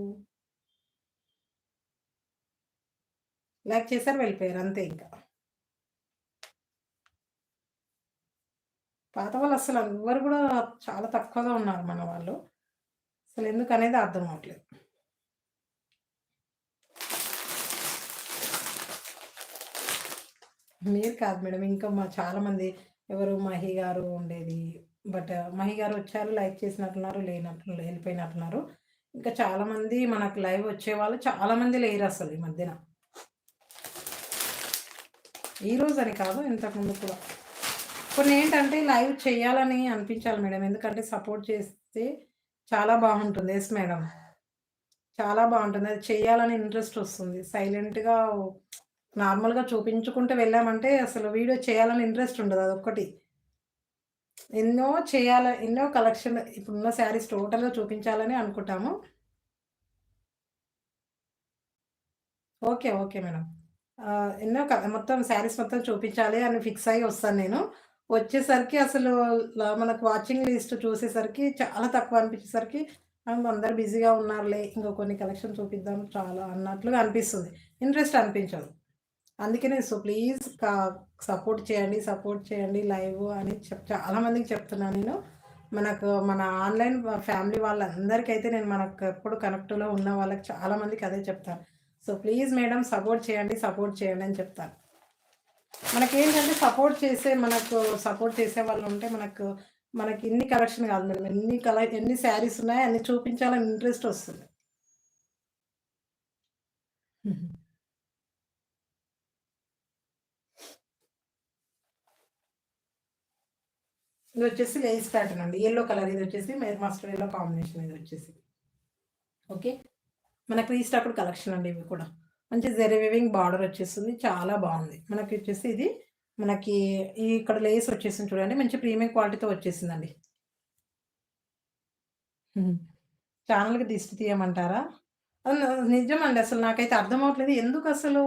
లైక్ చేశారు, వెళ్ళిపోయారు, అంతే. ఇంకా పాత వాళ్ళు అసలు ఎవ్వరు కూడా చాలా తక్కువగా ఉన్నారు మన వాళ్ళు. అసలు ఎందుకనేది అర్థం అవ్వట్లేదు. మీరు కాదు మేడం, ఇంకా చాలామంది. ఎవరు మహి గారు ఉండేది, బట్ మహి గారు వచ్చారు, లైక్ చేసినట్టున్నారు, వెళ్ళిపోయినట్టున్నారు. ఇంకా చాలామంది మనకు లైవ్ వచ్చేవాళ్ళు చాలామంది లేరు అసలు ఈ మధ్యన. ఈరోజు అని కాదు, ఇంతకుముందు కూడా. కొన్ని ఏంటంటే లైవ్ చేయాలని అనిపించాలి మేడం. ఎందుకంటే సపోర్ట్ చేస్తే చాలా బాగుంటుంది. Yes madam. చాలా బాగుంటుంది. అది చేయాలని ఇంట్రెస్ట్ వస్తుంది. సైలెంట్‌గా నార్మల్‌గా చూపించుకుంటూ వెళ్ళామంటే అసలు వీడియో చేయాలని ఇంట్రెస్ట్ ఉండదు. అదొక్కటి. ఎన్నో ఎన్నో కలెక్షన్ ఇప్పుడున్న శారీస్ టోటల్‌గా చూపించాలని అనుకుంటాము. ఓకే. Okay madam. ఎన్నో మొత్తం శారీస్ మొత్తం చూపించాలి అని ఫిక్స్ అయ్యి వస్తాను నేను. వచ్చేసరికి అసలు మనకు వాచింగ్ లిస్ట్ చూసేసరికి చాలా తక్కువ అనిపించేసరికి అందరూ బిజీగా ఉన్నారులే. ఇంక కొన్ని కలెక్షన్ చూపిద్దాం చాలా అన్నట్లుగా అనిపిస్తుంది. ఇంట్రెస్ట్ అనిపించదు. అందుకనే ప్లీజ్ సపోర్ట్ చేయండి లైవ్ అని చాలా మందికి చెప్తున్నాను నేను. మన ఆన్‌లైన్ ఫ్యామిలీ వాళ్ళందరికైతే నేను మనకు ఎప్పుడు కనెక్ట్‌లో ఉన్న వాళ్ళకి చాలా మందికి అదే చెప్తాను. ప్లీజ్ మేడం సపోర్ట్ చేయండి అని చెప్తాను. మనకేంటంటే సపోర్ట్ చేసే వాళ్ళు ఉంటే మనకి ఇన్ని కలెక్షన్ కాదు మేడం. ఎన్ని శారీస్ ఉన్నాయో అన్ని చూపించాలని ఇంట్రెస్ట్ వస్తుంది. ఇదొచ్చేసి లేస్ ప్యాటర్న్ అండి. యెల్లో కలర్ ఇదొచ్చేసి మస్టర్డ్ యెల్లో కాంబినేషన్ ఇదొచ్చేసి. ఓకే. మనకు రీస్టాక్డ్ కలెక్షన్ అండి ఇవి కూడా. మంచి జరీ వీవింగ్ బార్డర్ వచ్చేస్తుంది. చాలా బావుంది. మనకొచ్చేసి ఇది మనకి ఇక్కడ లేస్ వచ్చేసింది చూడండి. మంచి ప్రీమియం క్వాలిటీతో వచ్చేసిందండి. ఛానెల్‌కి దిష్టి తీయమంటారా? నిజమండి. అసలు నాకైతే అర్థం అవ్వట్లేదు. ఎందుకసలు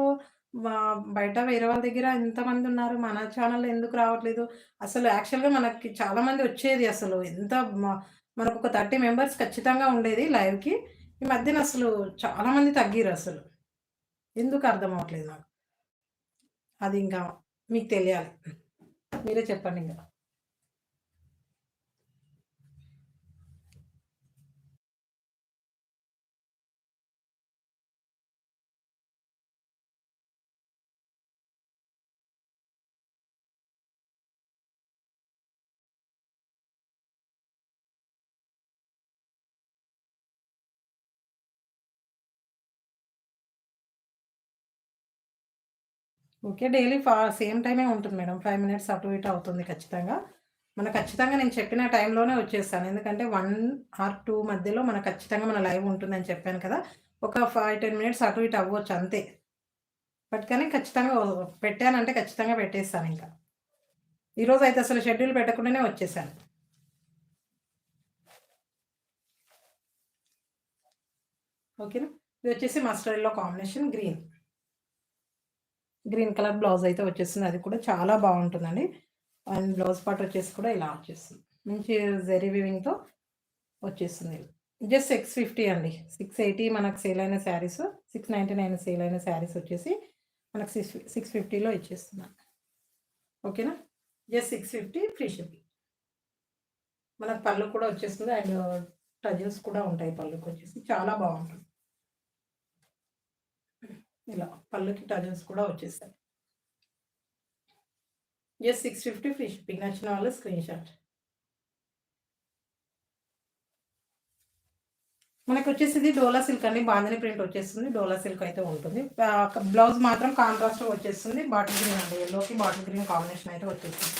బయట వేరే వాళ్ళ దగ్గర ఇంతమందున్నారు. మన ఛానెల్‌లో ఎందుకు రావట్లేదు? అసలు యాక్చువల్‌గా మనకి చాలా మంది వచ్చేది అసలు. మ మనకొక 30 మెంబర్స్ ఖచ్చితంగా ఉండేది లైవ్‌కి. ఈ మధ్యన అసలు చాలా మంది తగ్గిర్రసలు. ఎందుకు అర్థం అవ్వట్లేదు నాకు. అది ఇంకా మీకు తెలియాలి. మీరే చెప్పండింక. ఓకే. డైలీ సేమ్ టైమే ఉంటుంది మేడం. 5 మినిట్స్ అటు ఇటు అవుతుంది ఖచ్చితంగా. ఖచ్చితంగా నేను చెప్పిన టైంలోనే వచ్చేస్తాను. ఎందుకంటే 1 ఆర్ 2 మధ్యలో ఖచ్చితంగా మన లైవ్ ఉంటుందని చెప్పాను కదా! ఒక 5, 10 మినిట్స్ అటు ఇటు అవ్వచ్చు అంతే. కానీ ఖచ్చితంగా పెట్టానంటే ఖచ్చితంగా పెట్టేస్తానింక. ఈరోజైతే అసలు షెడ్యూల్ పెట్టకుండానే వచ్చేసాను. ఓకేనా? ఇదొచ్చేసి mustard yellow combination green. Green colour blouse అయితే వచ్చేస్తుంది. అది కూడా చాలా బావుంటుందండి. అండ్ బ్లౌజ్ పార్ట్ వచ్చేసి కూడా ఇలా వచ్చేస్తుంది. మంచి జరీ వీవింగ్‌తో వచ్చేస్తుంది. జస్ట్ 650 అండి. 680 మనకు సేల్ అయిన శారీస్, 699 సేల్ అయిన శారీస్ వచ్చేసి మనకు 650లో ఇచ్చేస్తున్నాను. ఓకేనా? Just 650 free shipping. మనకు పళ్ళు కూడా వచ్చేస్తుంది. అండ్ టజల్స్ కూడా ఉంటాయి పళ్ళుకొచ్చేసి. చాలా బావుంటుంది. ఇలా పళ్ళుకి టజల్స్ కూడా వచ్చేస్తాయి. Just 650 free shipping. నచ్చిన వాళ్ళు స్క్రీన్‌షాట్. మనకొచ్చేసి ఇది డోలా సిల్క్ అండి. బాందిని ప్రింట్ వచ్చేస్తుంది. డోలా సిల్క్ అయితే ఉంటుంది. బ్లౌజ్ మాత్రం కాంట్రాస్ట్ వచ్చేస్తుంది. బాటిల్ గ్రీన్ అండి. యెల్లోకి బాటిల్ గ్రీన్ కాంబినేషన్ అయితే వచ్చేస్తుంది.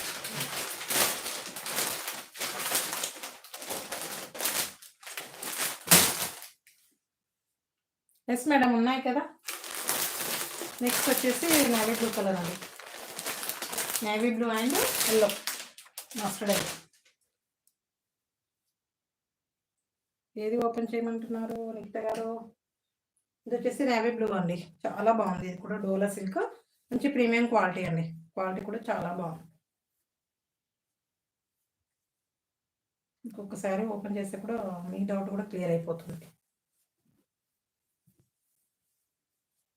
యెస్ మేడం ఉన్నాయి కదా! నెక్స్ట్ వచ్చేసి నేవీ బ్లూ కలర్ అండి. Navy blue and yellow mustard yellow. ఏది ఓపెన్ చేయమంటున్నారు నిఖిత గారు? ఇదొచ్చేసి నేవీ బ్లూ అండి. చాలా బావుంది. ఇది కూడా డోలా సిల్క్. మంచి ప్రీమియం క్వాలిటీ అండి. క్వాలిటీ కూడా చాలా బావుంది. ఇంకొకసారి ఓపెన్ చేస్తే కూడా మీ డౌట్ కూడా క్లియర్ అయిపోతుంది.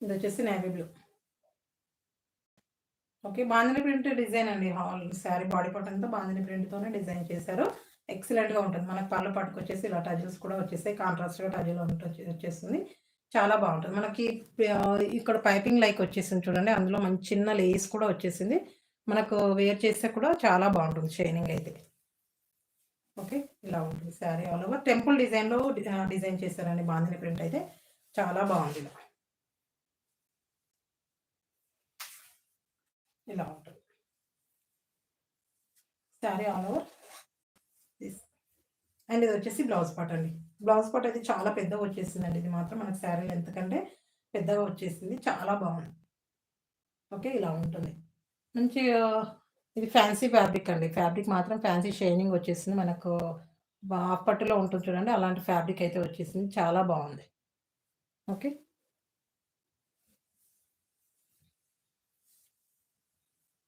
ఇదొచ్చేసి navy blue. Okay. Bandhani print design అండి. శారీ బాడీ పార్ట్ అంతా బాందిని ప్రింట్‌తోనే డిజైన్ చేశారు. ఎక్సలెంట్‌గా ఉంటుంది. మనకు పళ్ళ పట్టుకొచ్చేసి ఇలా టజిల్స్ కూడా వచ్చేసాయి. కాంట్రాస్ట్‌గా టజిల్ వచ్చేస్తుంది. చాలా బావుంటుంది. ఇక్కడ పైపింగ్ లైక్ వచ్చేసింది చూడండి. అందులో మంచి చిన్న లేస్ కూడా వచ్చేసింది. మనకు వేర్ చేస్తే కూడా చాలా బావుంటుంది షైనింగ్ అయితే. ఓకే. ఇలా ఉంటుంది శారీ ఆల్ ఓవర్ టెంపుల్ డిజైన్‌లో డిజైన్ చేశారండి బాందిని ప్రింట్ అయితే. చాలా బావుంది ఇలా. ఇలా ఉంటుంది sari all over this. And ఇది వచ్చేసి బ్లౌజ్ పార్ట్ అండి. బ్లౌజ్ పార్ట్ అయితే చాలా పెద్దగా వచ్చేసిందండి. ఇది మాత్రం మనకు శారీ లెంత్ కంటే పెద్దగా వచ్చేసింది. చాలా బాగుంది. ఓకే, ఇలా ఉంటుంది. మంచి ఇది ఫ్యాన్సీ ఫ్యాబ్రిక్ అండి. ఫ్యాబ్రిక్ మాత్రం ఫ్యాన్సీ షైనింగ్ వచ్చేసింది. మనకు హాఫ్ పట్టులో ఉంటుంది చూడండి, అలాంటి ఫ్యాబ్రిక్ అయితే వచ్చేసింది. చాలా బాగుంది. ఓకే,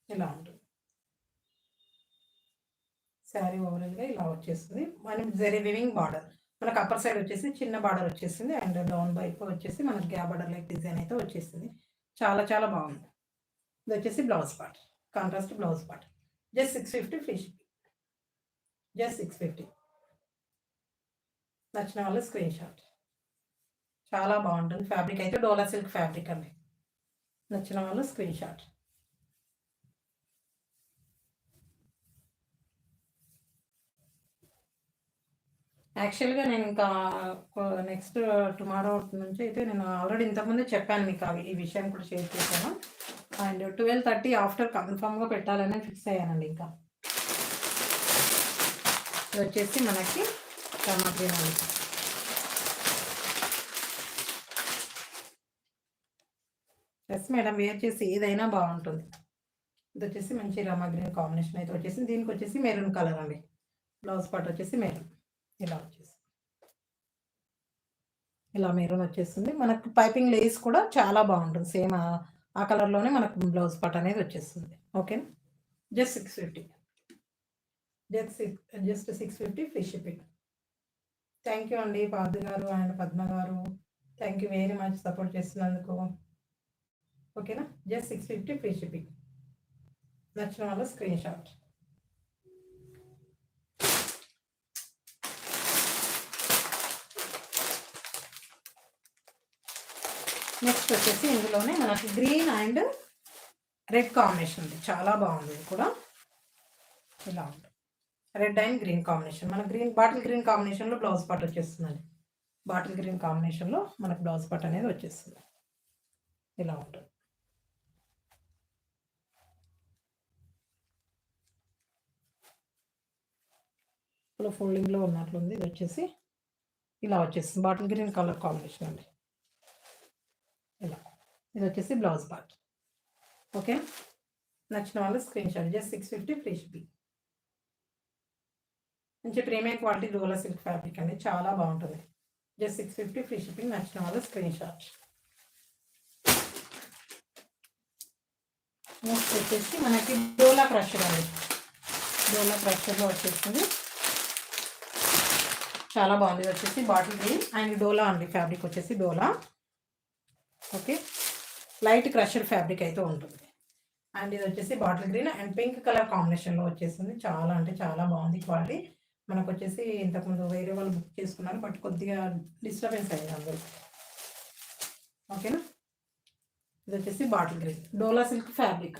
ఇలా ఉంటుంది శారీ. ఓవరాల్గా ఇలా వచ్చేస్తుంది. మనం జరీ వివింగ్ బార్డర్, మనకు అప్పర్ సైడ్ వచ్చేసి చిన్న బార్డర్ వచ్చేసింది. అండ్ డౌన్ వైపు వచ్చేసి మనకి గ్యాప్ బార్డర్ లైక్ డిజైన్ అయితే వచ్చేసింది. చాలా చాలా బాగుంది. ఇది వచ్చేసి blouse part, contrast blouse part. Just 650 free shipping. Just 650. నచ్చిన వాళ్ళు స్క్రీన్ షాట్. చాలా బాగుంటుంది ఫ్యాబ్రిక్ అయితే. డోలా సిల్క్ ఫ్యాబ్రిక్ అండి. నచ్చిన వాళ్ళు స్క్రీన్ షాట్. యాక్చువల్‌గా నేను ఇంకా నెక్స్ట్ టుమారో నుంచి అయితే నేను ఆల్రెడీ ఇంతకుముందే చెప్పాను మీకు, ఈ విషయం కూడా షేర్ చేశాను. అండ్ 12:30 ఆఫ్టర్ కన్ఫర్మ్‌గా పెట్టాలని ఫిక్స్ అయ్యానండి ఇంకా. ఇది వచ్చేసి మనకి రామా గ్రీన్ అండి. ఎస్ మేడం, వేర్ చేసి ఏదైనా బాగుంటుంది. ఇది వచ్చేసి మంచి రామా గ్రీన్ కాంబినేషన్ అయితే వచ్చేసింది. దీనికి వచ్చేసి మెరూన్ కలర్ అండి. బ్లౌజ్ పార్ట్ వచ్చేసి మెరూన్ ఇలా వచ్చేసి, ఇలా మెరూన్ వచ్చేస్తుంది. మనకు పైపింగ్ లేస్ కూడా చాలా బాగుంటుంది. సేమ్ ఆ కలర్లోనే మనకు బ్లౌజ్ పార్ట్ అనేది వచ్చేస్తుంది. Okay, just 650. Just 650 free shipping. Thank you అండి పార్థు గారు అండ్ పద్మ గారు. Thank you very much support చేస్తున్నందుకు. ఓకేనా, జస్ట్ 650 ఫ్రీ షిప్పింగ్. నచ్చిన వాళ్ళు స్క్రీన్ షాట్. నెక్స్ట్ వచ్చేసి ఇందులోనే మనకి గ్రీన్ అండ్ రెడ్ కాంబినేషన్ ఉంది. చాలా బాగుంది. ఇది కూడా ఇలా ఉంటుంది. Red and green combination. మన గ్రీన్ బాటిల్ గ్రీన్ కాంబినేషన్లో బ్లౌజ్ పార్ట్ వచ్చేస్తుందండి. బాటిల్ గ్రీన్ కాంబినేషన్లో మనకు బ్లౌజ్ పార్ట్ అనేది వచ్చేస్తుంది. ఇలా ఉంటుంది. ఇప్పుడు ఫోల్డింగ్లో ఉన్నట్లుంది. ఇది వచ్చేసి ఇలా వచ్చేస్తుంది. బాటిల్ గ్రీన్ కలర్ కాంబినేషన్ అండి. ఇలా ఇది వచ్చేసి బ్లౌజ్ పార్ట్. ఓకే, నచ్చిన వాళ్ళు screen shot. Just 650 free shipping. మంచి ప్రీమియం క్వాలిటీ డోలా సిల్క్ ఫ్యాబ్రిక్ అండి. చాలా బాగుంటుంది. Just 650 free shipping. నచ్చిన వాళ్ళు స్క్రీన్ షాట్. నెక్స్ట్ వచ్చేసి మనకి డోలా క్రషర్ అండి. డోలా క్రషర్లో వచ్చేస్తుంది. చాలా బాగుంది. ఇది వచ్చేసి బాటిల్ గ్రీన్ అండ్ డోలా అండి. ఫ్యాబ్రిక్ వచ్చేసి డోలా. ఓకే, లైట్ క్రషర్ ఫ్యాబ్రిక్ అయితే ఉంటుంది. అండ్ ఇది వచ్చేసి bottle green and pink colour కాంబినేషన్లో వచ్చేసింది. చాలా అంటే చాలా బాగుంది క్వాలిటీ. మనకు వచ్చేసి ఇంతకుముందు వేరే వాళ్ళు బుక్ చేసుకున్నారు, బట్ కొద్దిగా డిస్టర్బెన్స్ అయ్యింది అందరూ. ఓకేనా, ఇది వచ్చేసి బాటిల్ గ్రీన్ డోలా సిల్క్ ఫ్యాబ్రిక్.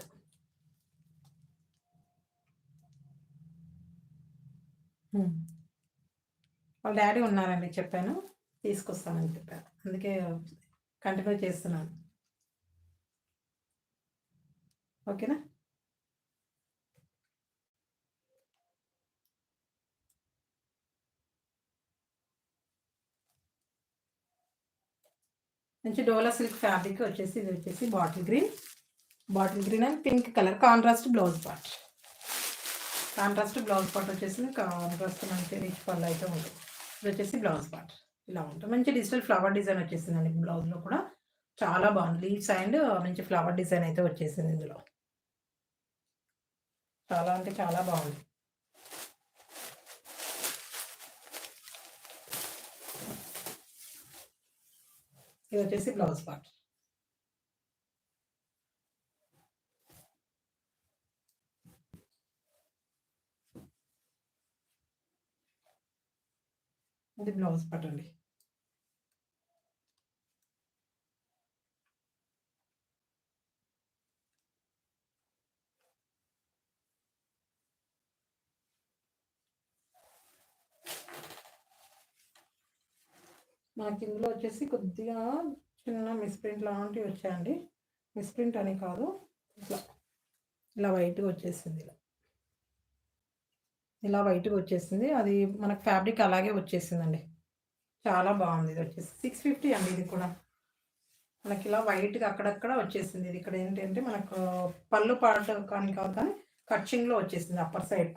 వాళ్ళ డాడీ ఉన్నారండి, చెప్పాను తీసుకొస్తానని చెప్పాను, అందుకే కంటిన్యూ చేస్తున్నాను. ఓకేనా, మంచి డోలా సిల్క్ ఫ్యాబ్రిక్ వచ్చేసి ఇది వచ్చేసి bottle green and pink colour contrast blouse part. Contrast blouse part వచ్చేసి కాంట్రాస్ట్ మంచి రిచ్ పళ్ళు అయితే ఉంటుంది. ఇది వచ్చేసి బ్లౌజ్ పార్ట్ ఇలా ఉంటుంది. మంచి డిజిటల్ ఫ్లవర్ డిజైన్ వచ్చేసిందండి బ్లౌజ్లో కూడా. చాలా బాగుంది. లీవ్స్ అండ్ మంచి ఫ్లవర్ డిజైన్ అయితే వచ్చేసింది ఇందులో. చాలా అంటే చాలా బాగుంది. ఇది వచ్చేసి బ్లౌజ్ పార్ట్. ఇది బ్లౌజ్ పార్ట్ అండి. మనకి ఇందులో వచ్చేసి కొద్దిగా చిన్న మిస్ప్రింట్ లాంటివి వచ్చాయండి. మిస్ప్రింట్ అని కాదు, ఇట్లా ఇలా వైట్గా వచ్చేసింది, ఇలా వైట్గా వచ్చేసింది. అది మనకు ఫ్యాబ్రిక్ అలాగే వచ్చేసిందండి. చాలా బాగుంది. ఇది వచ్చేసి 650 అండి. ఇది కూడా మనకి ఇలా వైట్గా అక్కడక్కడ వచ్చేసింది. ఇది ఇక్కడ ఏంటంటే మనకు పళ్ళు పాట కానీ కాదు, కానీ కట్చింగ్లో వచ్చేసింది అప్పర్ సైడ్.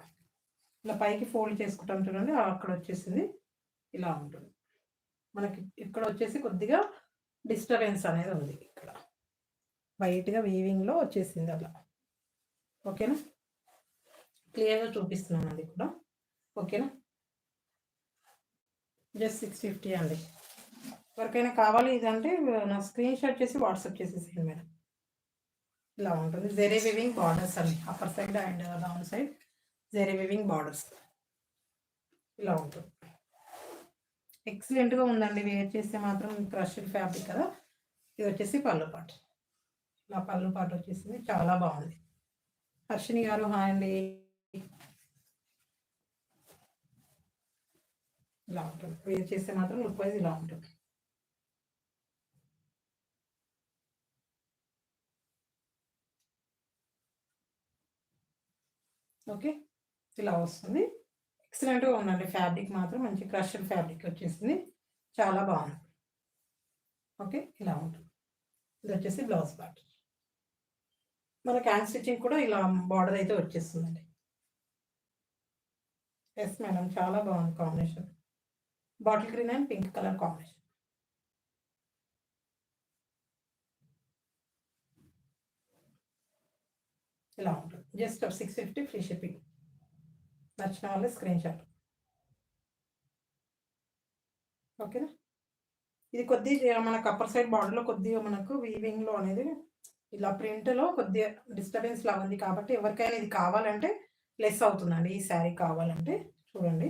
ఇలా పైకి ఫోల్డ్ చేసుకుంటాం చూడండి, అక్కడ వచ్చేసింది. ఇలా ఉంటుంది. మనకి ఇక్కడ వచ్చేసి కొద్దిగా డిస్టర్బెన్స్ అనేది ఉంది. ఇక్కడ వైట్గా వీవింగ్లో వచ్చేసింది అలా. ఓకేనా, క్లియర్గా చూపిస్తున్నాను అది కూడా. ఓకేనా, జస్ట్ 650 అండి. ఎవరికైనా కావాలి ఇదంటే నా స్క్రీన్ షాట్ చేసి వాట్సాప్ చేసేసేయండి మేడం. ఇలా ఉంటుంది. జెరీ వివింగ్ బార్డర్స్ అండి, upper side and down side zari weaving borders. ఇలా ఉంటుంది. ఎక్సలెంట్గా ఉందండి. వేర్ చేస్తే మాత్రం క్రష్డ్ ఫ్యాబ్రిక్ కదా. ఇది వచ్చేసి పళ్ళు పాట. ఇలా పళ్ళు పాట వచ్చేసింది, చాలా బాగుంది. హర్షిని గారు హాయ్ అండి. ఇలా ఉంటుంది. వేర్ చేస్తే మాత్రం లుక్ వైజ్ ఇలా ఉంటుంది. ఓకే, ఇలా వస్తుంది. ఎక్సలెంట్గా ఉందండి. ఫ్యాబ్రిక్ మాత్రం మంచి క్రష్డ్ ఫ్యాబ్రిక్ వచ్చేసింది, చాలా బాగుంది. ఓకే, ఇలా ఉంటుంది. ఇది వచ్చేసి బ్లౌజ్ పార్ట్. మన హ్యాండ్ స్టిచ్చింగ్ కూడా ఇలా బార్డర్ అయితే వచ్చేస్తుందండి. ఎస్ మేడం, చాలా బాగుంది combination. Bottle green and pink colour combination. ఇలా ఉంటుంది. Just 650 free shipping. నచ్చిన వాళ్ళే స్క్రీన్ షాట్. ఓకేనా, ఇది కొద్దిగా మనకు అప్పర్ సైడ్ బార్డర్లో కొద్దిగా మనకు వీవింగ్లో అనేది ఇలా ప్రింట్లో కొద్దిగా డిస్టర్బెన్స్ లాగా ఉంది. కాబట్టి ఎవరికైనా ఇది కావాలంటే లెస్ అవుతుందండి. ఈ శారీ కావాలంటే చూడండి.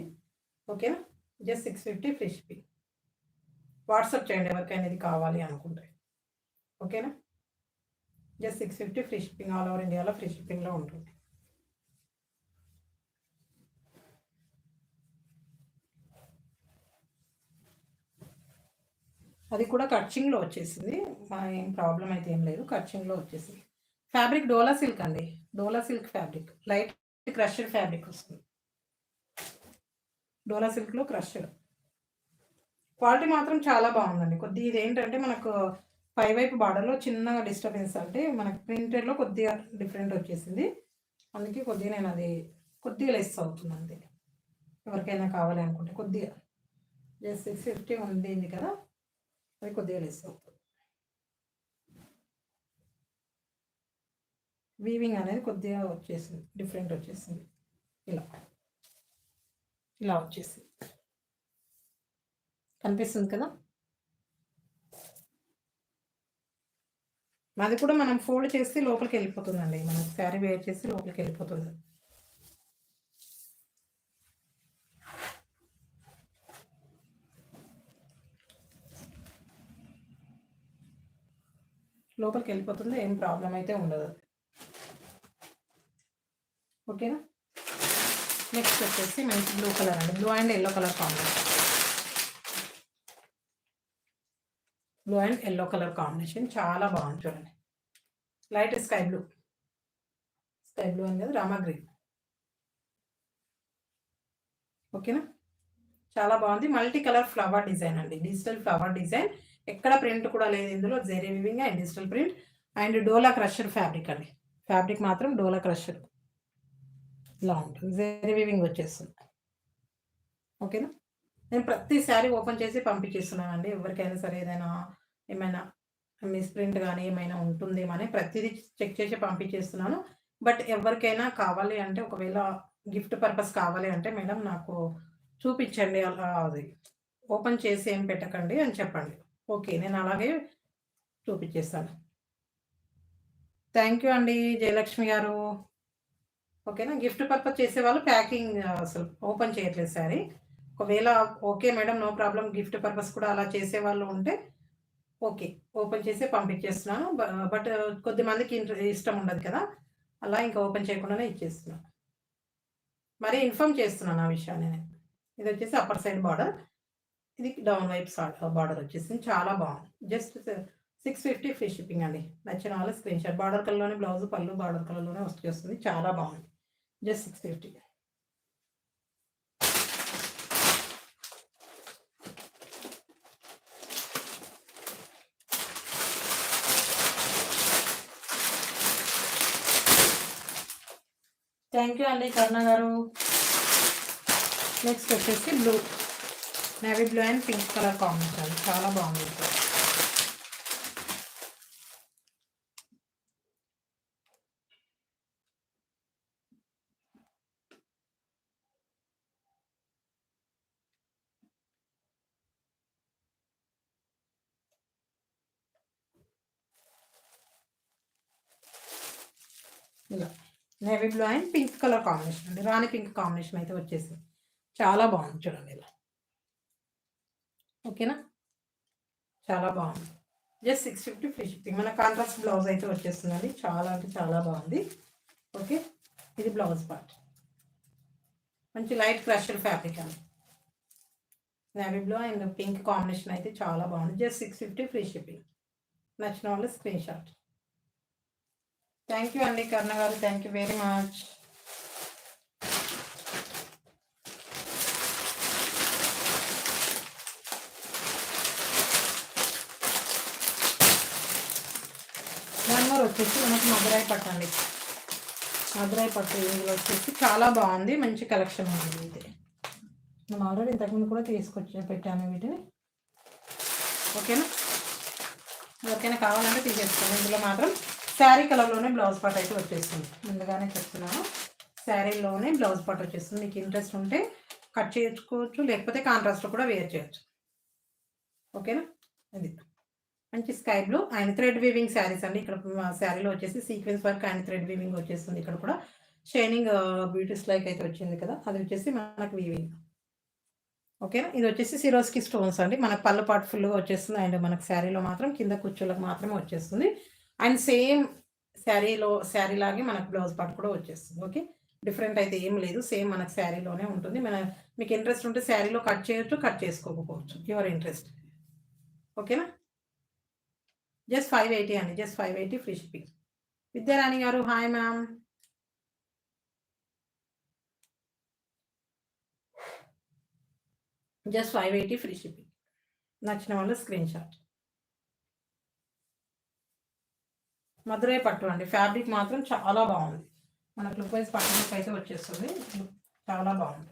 ఓకేనా, జస్ట్ 650 ఫ్రీ షిప్పింగ్. వాట్సాప్ చేయండి ఎవరికైనా ఇది కావాలి అనుకుంటే. ఓకేనా, just 650 free shipping. All over ఇండియాలో ఫ్రీ షిప్పింగ్లో ఉంటుంది. అది కూడా కట్చింగ్లో వచ్చేసింది. ఏం ప్రాబ్లం అయితే ఏం లేదు, కట్చింగ్లో వచ్చేసింది. ఫ్యాబ్రిక్ డోలా సిల్క్ అండి, dola silk fabric. Light crushed fabric వస్తుంది. డోలా సిల్క్లో క్రష్డ్ క్వాలిటీ మాత్రం చాలా బాగుందండి. కొద్దిగా ఇది ఏంటంటే మనకు పైవైపు బార్డర్లో చిన్నగా డిస్టర్బెన్స్, అంటే మనకు ప్రింటెడ్లో కొద్దిగా డిఫరెంట్ వచ్చేసింది. అందుకే కొద్దిగా నేను అది కొద్దిగా లెస్ అవుతుంది అంతే. ఎవరికైనా కావాలి అనుకుంటే కొద్దిగా జస్ట్ 650 ఉంది కదా, అది కొద్దిగా లెస్ అవుతుంది. వీవింగ్ అనేది కొద్దిగా వచ్చేసింది, డిఫరెంట్ వచ్చేసింది. ఇలా ఇలా వచ్చేసింది, కనిపిస్తుంది కదా. అది కూడా మనం ఫోల్డ్ చేసి లోపలికి వెళ్ళిపోతుందండి. మనం శారీ వేర్ చేసి లోపలికి వెళ్ళిపోతుంది. లోపలికి వెళ్ళిపోతుంది, ఏం ప్రాబ్లం అయితే ఉండదు. ఓకేనా, నెక్స్ట్ వచ్చేసి మంచి బ్లూ కలర్ అండి, blue and yellow colour combination. Blue and yellow colour combination చాలా బాగుంది చూడండి. Light sky blue, sky blue అనేది రామా గ్రీన్. ఓకేనా, చాలా బాగుంది. మల్టీ కలర్ ఫ్లవర్ డిజైన్ అండి, డిజిటల్ ఫ్లవర్ డిజైన్. ఎక్కడ ప్రింట్ కూడా లేదు ఇందులో. Zari weaving and digital print and dola crusher fabric అండి. ఫ్యాబ్రిక్ మాత్రం డోలా క్రషర్ ఇలా ఉంటుంది. జెరీ వివింగ్ వచ్చేస్తుంది. ఓకేనా, నేను ప్రతి శారీ ఓపెన్ చేసి పంపించేస్తున్నానండి. ఎవరికైనా సరే ఏమైనా మిస్‌ప్రింట్ గానీ ఏమైనా ఉంటుందేమో ప్రతిదీ చెక్ చేసి పంపించేస్తున్నాను. బట్ ఎవరికైనా కావాలి అంటే ఒకవేళ గిఫ్ట్ పర్పస్ కావాలి అంటే మేడం నాకు చూపించండి, అలా అది ఓపెన్ చేసి ఏం పెట్టకండి అని చెప్పండి. ఓకే, నేను అలాగే చూపించేస్తాను. థ్యాంక్ యూ అండి జయలక్ష్మి గారు. ఓకేనా, గిఫ్ట్ పర్పస్ చేసేవాళ్ళు ప్యాకింగ్ అసలు ఓపెన్ చేయట్లేదు శారీ. ఒకవేళ okay madam, no problem, gift purpose కూడా అలా చేసేవాళ్ళు ఉంటే ఓకే, ఓపెన్ చేసి పంపించేస్తున్నాను. బట్ కొద్దిమందికి ఇష్టం ఉండదు కదా, అలా ఇంకా ఓపెన్ చేయకుండానే ఇచ్చేస్తున్నాను. మరి ఇన్ఫార్మ్ చేస్తున్నాను ఆ విషయాన్ని నేను. ఇది వచ్చేసి అప్పర్ సైడ్ బార్డర్, ఇది డౌన్ వైపు బార్డర్ వచ్చేసింది. చాలా బాగుంది. జస్ట్ 650 ఫ్రీ షిప్పింగ్ అండి. నచ్చిన వాళ్ళు స్క్రీన్ షాట్. బార్డర్ కలర్లోనే బ్లౌజ్, పళ్ళు బార్డర్ కలర్లోనే వచ్చేస్తుంది. చాలా బాగుంది. జస్ట్ 650. థ్యాంక్ యూ అండి కరుణ గారు. నెక్స్ట్ వచ్చేసి blue, navy blue and pink colour combination. చాలా బాగుంది. ఇలా navy blue and pink colour combination అండి. రాణి పింక్ కాంబినేషన్ అయితే వచ్చేసి చాలా బాగుంది. చూడండి ఇలా. ఓకేనా, చాలా బాగుంది. Just 650 free shipping. మన కాంట్రాస్ట్ బ్లౌజ్ అయితే వచ్చేస్తుందండి. చాలా అంటే చాలా బాగుంది. ఓకే, ఇది బ్లౌజ్ పార్ట్. మంచి లైట్ క్రషర్ ఫ్యాబ్రిక్ అండి. Navy blue and pink combination అయితే చాలా బాగుంది. Just 650 free shipping. నచ్చిన వాళ్ళు స్క్రీన్ షాట్. థ్యాంక్ యూ అండి కర్ణ గారు. Thank you very much. Number వచ్చేసి మనకు మధురాయి పట్టు అండి. మధురాయి పట్టు ఇందులో వచ్చేసి చాలా బాగుంది. మంచి కలెక్షన్ ఉంది. ఇది నేను ఆల్రెడీ ఇంతకుముందు కూడా తీసుకొచ్చి పెట్టాను వీటిని. ఓకేనా, ఎవరికైనా కావాలంటే తీసేసుకోండి. ఇందులో మాత్రం శారీ కలర్లోనే బ్లౌజ్ పార్ట్ అయితే వచ్చేస్తుంది. ముందుగానే చెప్తున్నాను, శారీలోనే బ్లౌజ్ పార్ట్ వచ్చేస్తుంది. మీకు ఇంట్రెస్ట్ ఉంటే కట్ చేసుకోవచ్చు, లేకపోతే కాంట్రాస్ట్ కూడా వేర్ చేయొచ్చు. ఓకేనా, అది మంచి sky blue and thread weaving saris అండి. ఇక్కడ శారీలో వచ్చేసి sequence work and thread weaving వచ్చేస్తుంది. ఇక్కడ కూడా షైనింగ్ బ్యూటీస్ లైక్ అయితే వచ్చింది కదా, అది వచ్చేసి మనకు వీవింగ్. ఓకేనా, ఇది వచ్చేసి సిరోస్కి స్టోన్స్ అండి. మనకు పళ్ళు పాటు ఫుల్గా వచ్చేస్తుంది. అండ్ మనకు శారీలో మాత్రం కింద కుచ్చులకు మాత్రమే వచ్చేస్తుంది. అండ్ సేమ్ శారీ లాగే మనకు బ్లౌజ్ పార్ట్ కూడా వచ్చేస్తుంది. ఓకే, డిఫరెంట్ అయితే ఏం లేదు, సేమ్ మనకు శారీలోనే ఉంటుంది. మీకు ఇంట్రెస్ట్ ఉంటే శారీలో కట్ చేయొచ్చు, కట్ చేసుకోకపోవచ్చు, యువర్ ఇంట్రెస్ట్. ఓకేనా, జస్ట్ 580 అండి. Just 580 free shipping. విద్యారాణి గారు hi ma'am. Just 580 free shipping. నచ్చిన వాళ్ళు స్క్రీన్ షాట్. మధురై పట్టు అండి. ఫ్యాబ్రిక్ మాత్రం చాలా బాగుంది. మనకు లుక్ వైజ్ పట్టు అయితే వచ్చేస్తుంది. చాలా బాగుంది.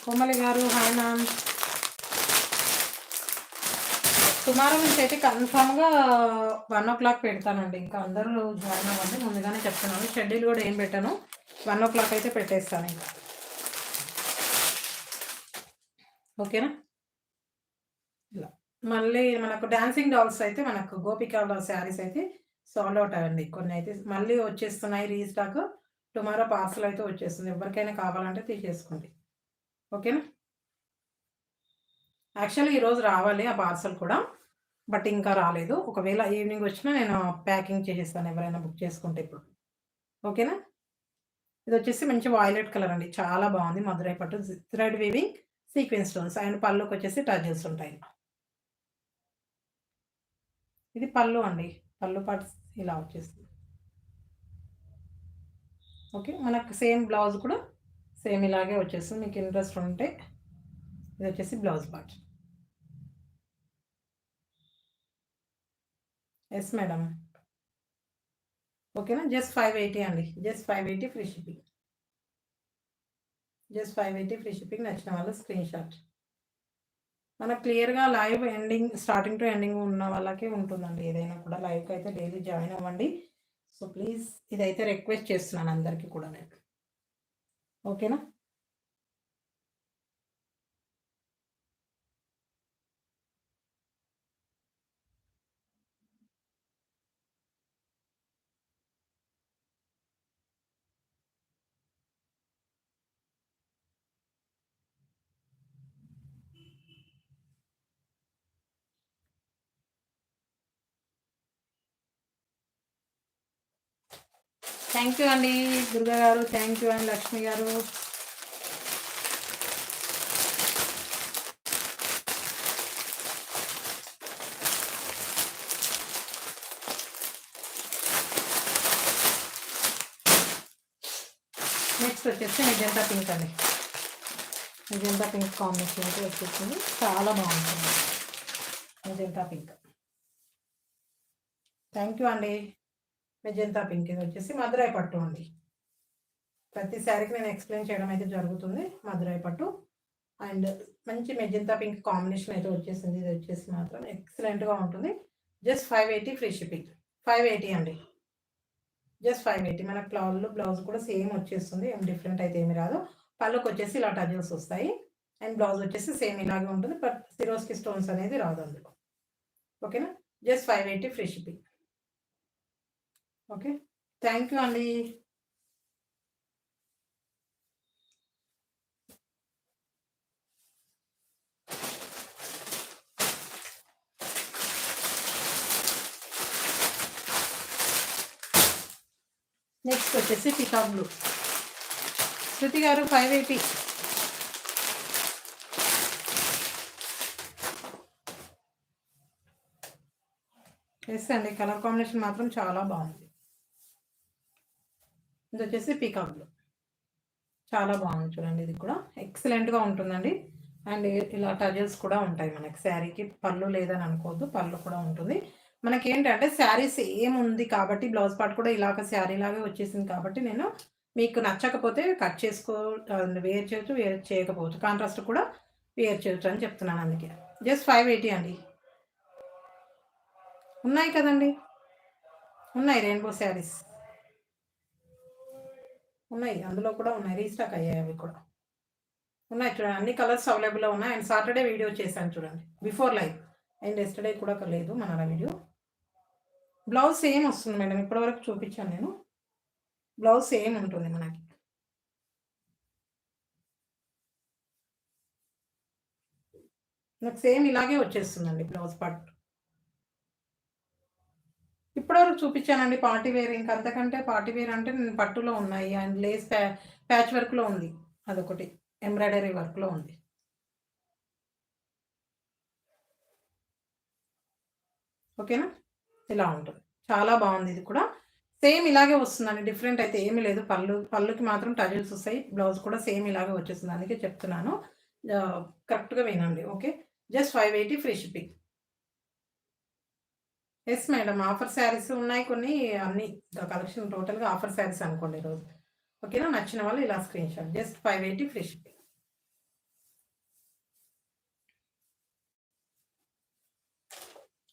కోమలి గారు హాయ్ మ్యామ్. టుమారో నుంచి అయితే కన్ఫామ్గా 1 o'clock పెడతానండి. ఇంకా అందరూ జాయిన్ అవ్వండి, ముందుగానే చెప్తున్నాను. షెడ్యూల్ కూడా ఏం పెట్టాను, 1 o'clock అయితే పెట్టేస్తాను ఇంకా. ఓకేనా, ఇలా మళ్ళీ మనకు డాన్సింగ్ డాల్స్ అయితే మనకు గోపిక శారీస్ అయితే సాల్డ్ అవుట్ అవ్వండి. కొన్ని అయితే మళ్ళీ వచ్చేస్తున్నాయి రీస్టాక్. టుమారో పార్సల్ అయితే వచ్చేస్తుంది. ఎవరికైనా కావాలంటే తీసేసుకోండి. ఓకేనా, యాక్చువల్లీ ఈరోజు రావాలి ఆ పార్సల్ కూడా, బట్ ఇంకా రాలేదు. ఒకవేళ ఈవినింగ్ వచ్చినా నేను ప్యాకింగ్ చేసేస్తాను ఎవరైనా బుక్ చేసుకుంటే ఇప్పుడు. ఓకేనా, ఇది వచ్చేసి మంచి వాయిలెట్ కలర్ అండి. చాలా బాగుంది. మధురై పట్టు thread weaving sequence stones and పళ్ళుకి వచ్చేసి టజల్స్ ఉంటాయి. ఇది పళ్ళు అండి. పళ్ళు పాటు ఇలా వచ్చేస్తుంది. ఓకే, మనకు సేమ్ బ్లౌజ్ కూడా సేమ్ ఇలాగే వచ్చేస్తుంది. మీకు ఇంట్రెస్ట్ ఉంటే ఇది వచ్చేసి బ్లౌజ్ పార్ట్. Yes madam. ఓకేనా, జస్ట్ 580 అండి. Just 580 free shipping. Just 580 free shipping. నచ్చిన వాళ్ళు స్క్రీన్ షాట్. మనకు క్లియర్గా live ending starting to ending ఉన్న వాళ్ళకే ఉంటుందండి. ఏదైనా కూడా లైవ్కి అయితే డైలీ జాయిన్ అవ్వండి. సో ప్లీజ్ ఇదైతే రిక్వెస్ట్ చేస్తున్నాను అందరికీ కూడా నేను. ఓకేనా, థ్యాంక్ యూ అండి దుర్గా గారు, థ్యాంక్ యూ అండి లక్ష్మి గారు. నెక్స్ట్ వచ్చేసి మెజెంటా పింక్ అండి. మెజెంటా పింక్ కాంబినేషన్ అయితే వచ్చేసింది, చాలా బాగుంటుంది మెజెంటా పింక్. థ్యాంక్ యూ అండి. మెజెంటా పింక్ ఇది వచ్చేసి మధురై పట్టు అండి. ప్రతి శారీకి నేను ఎక్స్ప్లెయిన్ చేయడం అయితే జరుగుతుంది. మధురై పట్టు అండ్ మంచి మెజెంటా పింక్ కాంబినేషన్ అయితే వచ్చేసింది. ఇది వచ్చేసి మాత్రం ఎక్సలెంట్గా ఉంటుంది. Just 580 free shipping. 580 అండి, జస్ట్ 580. మన బ్లౌజ్ కూడా సేమ్ వచ్చేస్తుంది, ఏం డిఫరెంట్ అయితే ఏమి రాదు. పళ్ళుకి వచ్చేసి ఇలా టజల్స్ వస్తాయి అండ్ బ్లౌజ్ వచ్చేసి సేమ్ ఇలాగే ఉంటుంది, బట్ సిరోస్కి స్టోన్స్ అనేది రాదు అందులో. ఓకేనా, just 580 free shipping. Okay, thank you అండి. నెక్స్ట్ వచ్చేసి పికాక్ బ్లూ. శృతి గారు 580. ఎస్ అండి, కలర్ కాంబినేషన్ మాత్రం చాలా బాగుంది. ఇది వచ్చేసి పీకాక్ బ్లూ, చాలా బాగుంది చూడండి. ఇది కూడా ఎక్సలెంట్గా ఉంటుందండి. అండ్ ఇలా టజల్స్ కూడా ఉంటాయి మనకి శారీకి. పళ్ళు లేదని అనుకోవద్దు, పళ్ళు కూడా ఉంటుంది. మనకి ఏంటంటే శారీ సేమ్ ఉంది కాబట్టి బ్లౌజ్ పార్ట్ కూడా ఇలాగ శారీ లాగే వచ్చేసింది కాబట్టి నేను మీకు నచ్చకపోతే కట్ చేసుకో, వేర్ చేయొచ్చు, వేర్ చేయకపోవచ్చు, కాంట్రాస్ట్ కూడా వేర్ చేయొచ్చు అని చెప్తున్నాను. అందుకే జస్ట్ 580 అండి. ఉన్నాయి కదండి, ఉన్నాయి రెయిన్బో శారీస్ ఉన్నాయి, అందులో కూడా ఉన్నాయి, రీస్టాక్ అయ్యాయి అవి కూడా ఉన్నాయి చూడండి. అన్ని కలర్స్ అవైలబుల్లో ఉన్నాయి. అండ్ సాటర్డే వీడియో చేశాను చూడండి, బిఫోర్ లైవ్. అండ్ ఎస్టర్డే కూడా లేదు మన వీడియో. బ్లౌజ్ సేమ్ వస్తుంది మేడం, ఇప్పటివరకు చూపించాను నేను. బ్లౌజ్ సేమ్ ఉంటుంది మనకి. నాకు సేమ్ ఇలాగే వచ్చేస్తుందండి బ్లౌజ్ పార్ట్. ఇప్పటివరకు చూపించానండి పార్టీ వేర్. ఇంకా అంతకంటే పార్టీ వేర్ అంటే నేను పట్టులో ఉన్నాయి అండ్ లేస్ ప్యాచ్ వర్క్లో ఉంది, అదొకటి ఎంబ్రాయిడరీ వర్క్లో ఉంది. ఓకేనా, ఇలా ఉంటుంది, చాలా బాగుంది. ఇది కూడా సేమ్ ఇలాగే వస్తుందండి, డిఫరెంట్ అయితే ఏమీ లేదు. పళ్ళుకి మాత్రం టజిల్స్ వస్తాయి, బ్లౌజ్ కూడా సేమ్ ఇలాగే వచ్చేస్తుంది, అందుకే చెప్తున్నాను. కరెక్ట్గా వినండి. Okay, just 580 free shipping. Yes madam, offer saris ఉన్నాయి కొన్ని, అన్ని కలెక్షన్ టోటల్గా ఆఫర్ శారీస్ అనుకోండి ఈరోజు. ఓకేనా, నచ్చిన వాళ్ళు ఇలా screen shot. Just 580 free shipping.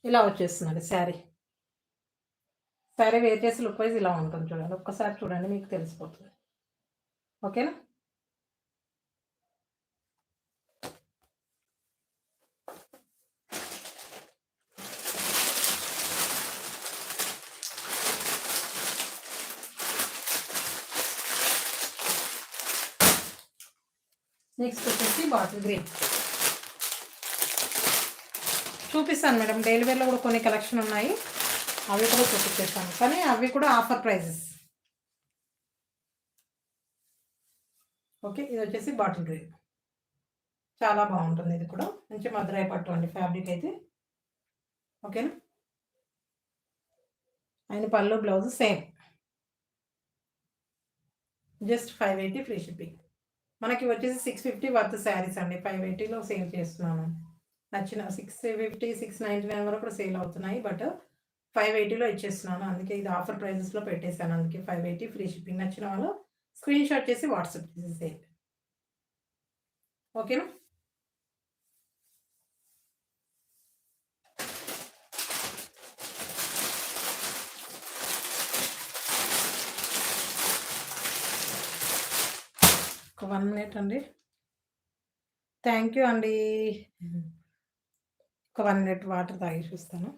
ఇలా వచ్చేస్తుందండి శారీ. శారీ వేర్ చేసి లుక్ వైజ్ ఇలా ఉంటుంది చూడండి, ఒక్కసారి చూడండి మీకు తెలిసిపోతుంది. ఓకేనా, నెక్స్ట్ వచ్చేసి బాటిల్ గ్రీన్ చూపిస్తాను మేడం. డైలీ వేర్లో కూడా కొన్ని కలెక్షన్ ఉన్నాయి, అవి కూడా చూపించేస్తాను, కానీ అవి కూడా ఆఫర్ ప్రైజెస్. ఓకే, ఇది వచ్చేసి బాటిల్ గ్రీన్, చాలా బాగుంటుంది. ఇది కూడా మంచి మధురై పట్టు అండి ఫ్యాబ్రిక్ అయితే. ఓకేనా, ఆయన పళ్ళు blouse same. Just 580 free shipping. మనకి వచ్చేసి 650 వర్త్ శారీస్ అండి, 580లో సేల్ చేస్తున్నాను. నచ్చిన 650, 699 వరకు కూడా సేల్ అవుతున్నాయి, బట్ 580లో ఇచ్చేస్తున్నాను. అందుకే ఇది ఆఫర్ ప్రైజెస్లో పెట్టేశాను, అందుకే 580 ఫ్రీ షిప్పింగ్. నచ్చిన వాళ్ళు స్క్రీన్ షాట్ చేసి వాట్సాప్ చేసేసేయండి. ఓకేనా, ఒక 1 మినిట్ అండి. థ్యాంక్ యూ అండి. ఒక 1 మినిట్ వాటర్ తాగి చూస్తాను.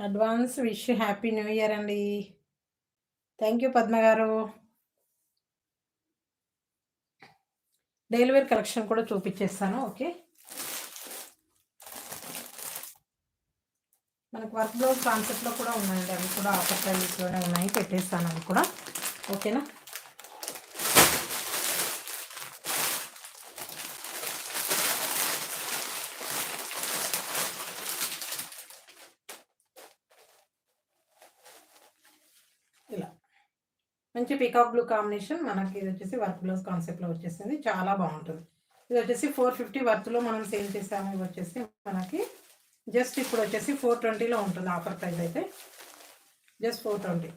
Advance wish happy new year అండి. థ్యాంక్ యూ పద్మ గారు. డైలీ వేర్ కలెక్షన్ కూడా చూపించేస్తాను. ఓకే, మనకు వర్క్ బ్లౌజ్ కాన్సెప్ట్లో కూడా ఉన్నాయండి. అవి కూడా ఆఫర్ ప్రైస్లోనే ఉన్నాయి, పెట్టేస్తాను అవి కూడా. ఓకేనా, ఇలా మంచి పీకాక్ బ్లూ కాంబినేషన్. మనకి ఇది వచ్చేసి వర్క్ బ్లౌజ్ కాన్సెప్ట్లో వచ్చేసింది, చాలా బాగుంటుంది. ఇది వచ్చేసి 450 వర్త్లో మనం సేల్ చేసాము. ఇవి వచ్చేసి మనకి జస్ట్ ఇప్పుడు వచ్చేసి 420లో ఉంటుంది ఆఫర్ ప్రైస్ అయితే. జస్ట్ 420,